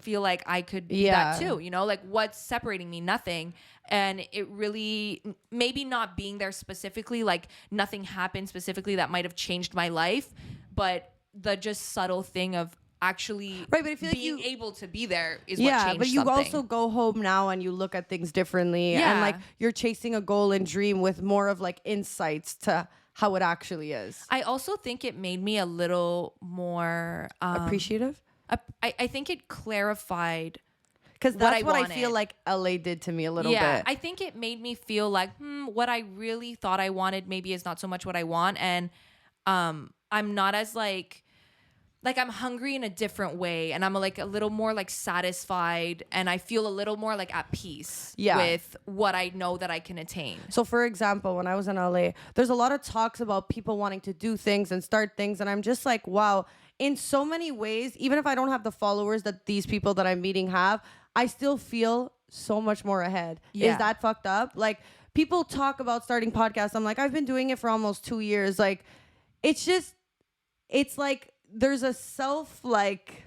feel like I could be that too, you know, like what's separating me? Nothing. And it really, maybe not being there specifically, like nothing happened specifically that might have changed my life, but the just subtle thing of actually but I feel being like able to be there is what changed but you something. also go home now and you look at things differently, and like you're chasing a goal and dream with more of like insights to how it actually is. I also think it made me a little more appreciative. I think it clarified, because that's what I feel like LA did to me a little bit. I think it made me feel like what I really thought I wanted maybe is not so much what I want, and I'm not as like I'm hungry in a different way, and I'm like a little more like satisfied, and I feel a little more like at peace with what I know that I can attain. So for example, when I was in LA, there's a lot of talks about people wanting to do things and start things, and I'm just like, wow, in so many ways, even if I don't have the followers that these people that I'm meeting have, I still feel so much more ahead. Is that fucked up? Like, people talk about starting podcasts. I'm like, I've been doing it for almost 2 years. Like, it's like there's a self like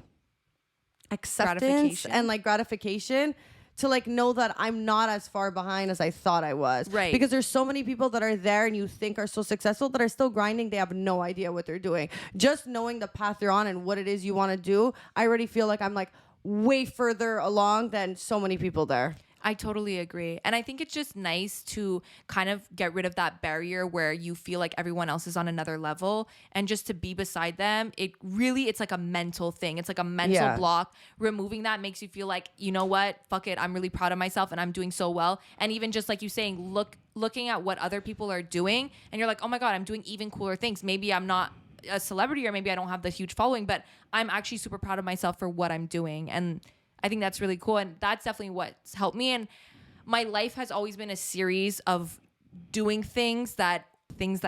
acceptance and like gratification to like know that I'm not as far behind as I thought I was. Right. Because there's so many people that are there and you think are so successful that are still grinding. They have no idea what they're doing. Just knowing the path you're on and what it is you want to do, I already feel like I'm like way further along than so many people there. I totally agree. And I think it's just nice to kind of get rid of that barrier where you feel like everyone else is on another level, and just to be beside them. It's like a mental thing. It's like a mental block. Removing that makes you feel like, you know what? Fuck it. I'm really proud of myself and I'm doing so well. And even just like you saying, looking at what other people are doing, and you're like, oh my God, I'm doing even cooler things. Maybe I'm not a celebrity, or maybe I don't have the huge following, but I'm actually super proud of myself for what I'm doing. And I think that's really cool. And that's definitely what's helped me. And my life has always been a series of doing things that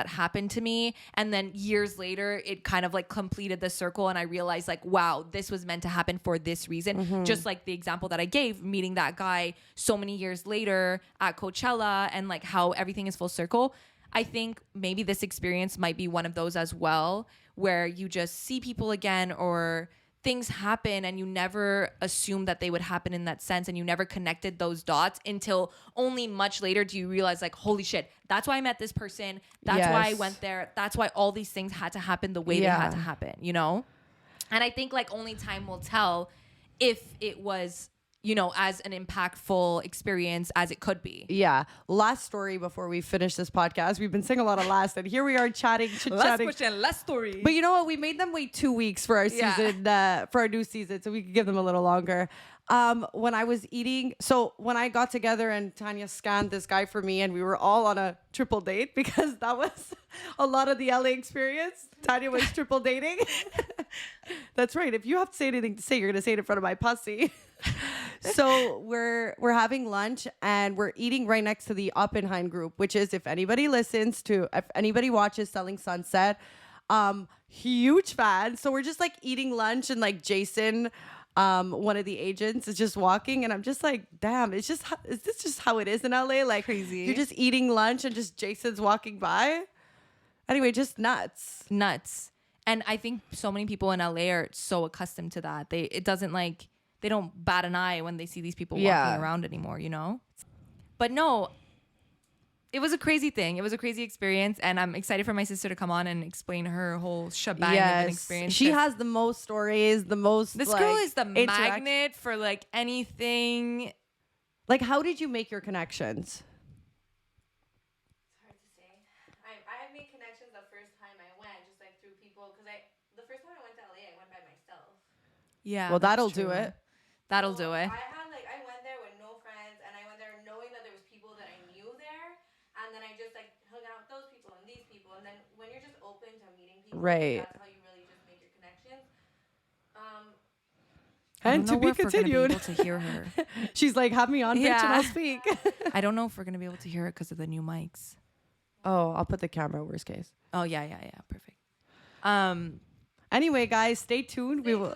happened to me. And then years later, it kind of like completed the circle. And I realized like, wow, this was meant to happen for this reason. Mm-hmm. Just like the example that I gave, meeting that guy so many years later at Coachella, and like how everything is full circle. I think maybe this experience might be one of those as well, where you just see people again, or things happen and you never assumed that they would happen in that sense, and you never connected those dots until only much later do you realize like, holy shit, that's why I met this person. That's why I went there. That's why all these things had to happen the way they had to happen, you know? And I think like only time will tell if it was, you know, as an impactful experience as it could be. Yeah. Last story before we finish this podcast. We've been saying a lot of last, and here we are chatting. Last question, last story. But you know what? We made them wait 2 weeks for our season, for our new season, so we could give them a little longer. When I got together and Tanya scanned this guy for me, and we were all on a triple date, because that was a lot of the LA experience. Tanya was triple dating. That's right. If you have to say anything to say, you're going to say it in front of my pussy. So we're having lunch and we're eating right next to the Oppenheim group, which is, if anybody watches Selling Sunset, huge fan. So we're just like eating lunch and like Jason, one of the agents, is just walking and I'm just like, damn, is this just how it is in LA? Like Crazy. You're just eating lunch and just Jason's walking by. Anyway, just nuts. And I think so many people in LA are so accustomed to that. They don't bat an eye when they see these people walking around anymore, you know? But no, it was a crazy thing. It was a crazy experience. And I'm excited for my sister to come on and explain her whole shebang of an experience. She has the most stories, This girl is the magnet for like anything. Like, how did you make your connections? It's hard to say. I made connections the first time I went, just like through people, because the first time I went to LA, I went by myself. Yeah. Well, that'll do it. That'll do it. I went there with no friends, and I went there knowing that there was people that I knew there, and then I just like hung out with those people and these people, and then when you're just open to meeting people, right, that's how you really just make your connections. And to be continued. Able to hear her. She's like, have me on, bitch, and I'll speak. I don't know if we're gonna be able to hear it because of the new mics. Oh, I'll put the camera. Worst case. Oh yeah, perfect. Anyway, guys, stay tuned. We will.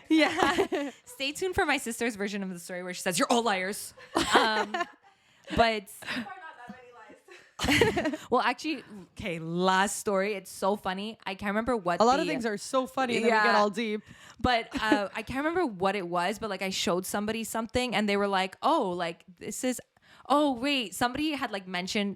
Yeah. Stay tuned for my sister's version of the story where she says, "You're all liars." But well, actually, okay, last story. It's so funny. I can't remember what. A lot of things are so funny and then we get all deep. But I can't remember what it was, but like I showed somebody something and they were like, oh, like this is. Oh, wait, somebody had like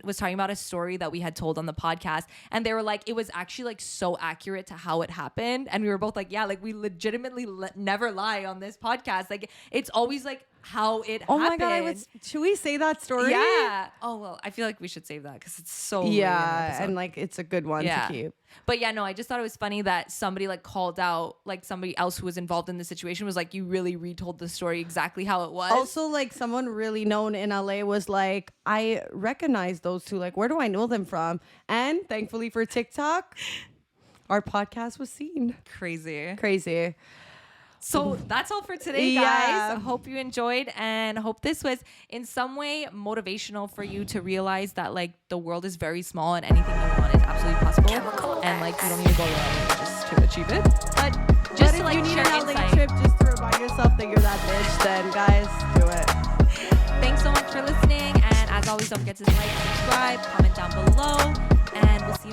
was talking about a story that we had told on the podcast. And they were like, it was actually like so accurate to how it happened. And we were both like, yeah, like we legitimately never lie on this podcast. Like it's always like how it happened. Oh my God, should we say that story? Yeah. Oh, well, I feel like we should save that because it's so and like it's a good one to keep. But yeah, no, I just thought it was funny that somebody like called out like somebody else who was involved in the situation was like, you really retold the story exactly how it was. Also, like someone really known in LA was like, I recognize those two. Like, where do I know them from? And thankfully for TikTok, our podcast was seen. Crazy. So that's all for today, guys. I hope you enjoyed and hope this was in some way motivational for you to realize that like the world is very small and anything you want is absolutely possible. And like you don't need to go around just to achieve it. But just to like if you need share an LA insight. trip just to remind yourself that you're that bitch, then guys, do it. Thanks so much for listening. And as always, don't forget to like, subscribe, comment down below. And we'll see you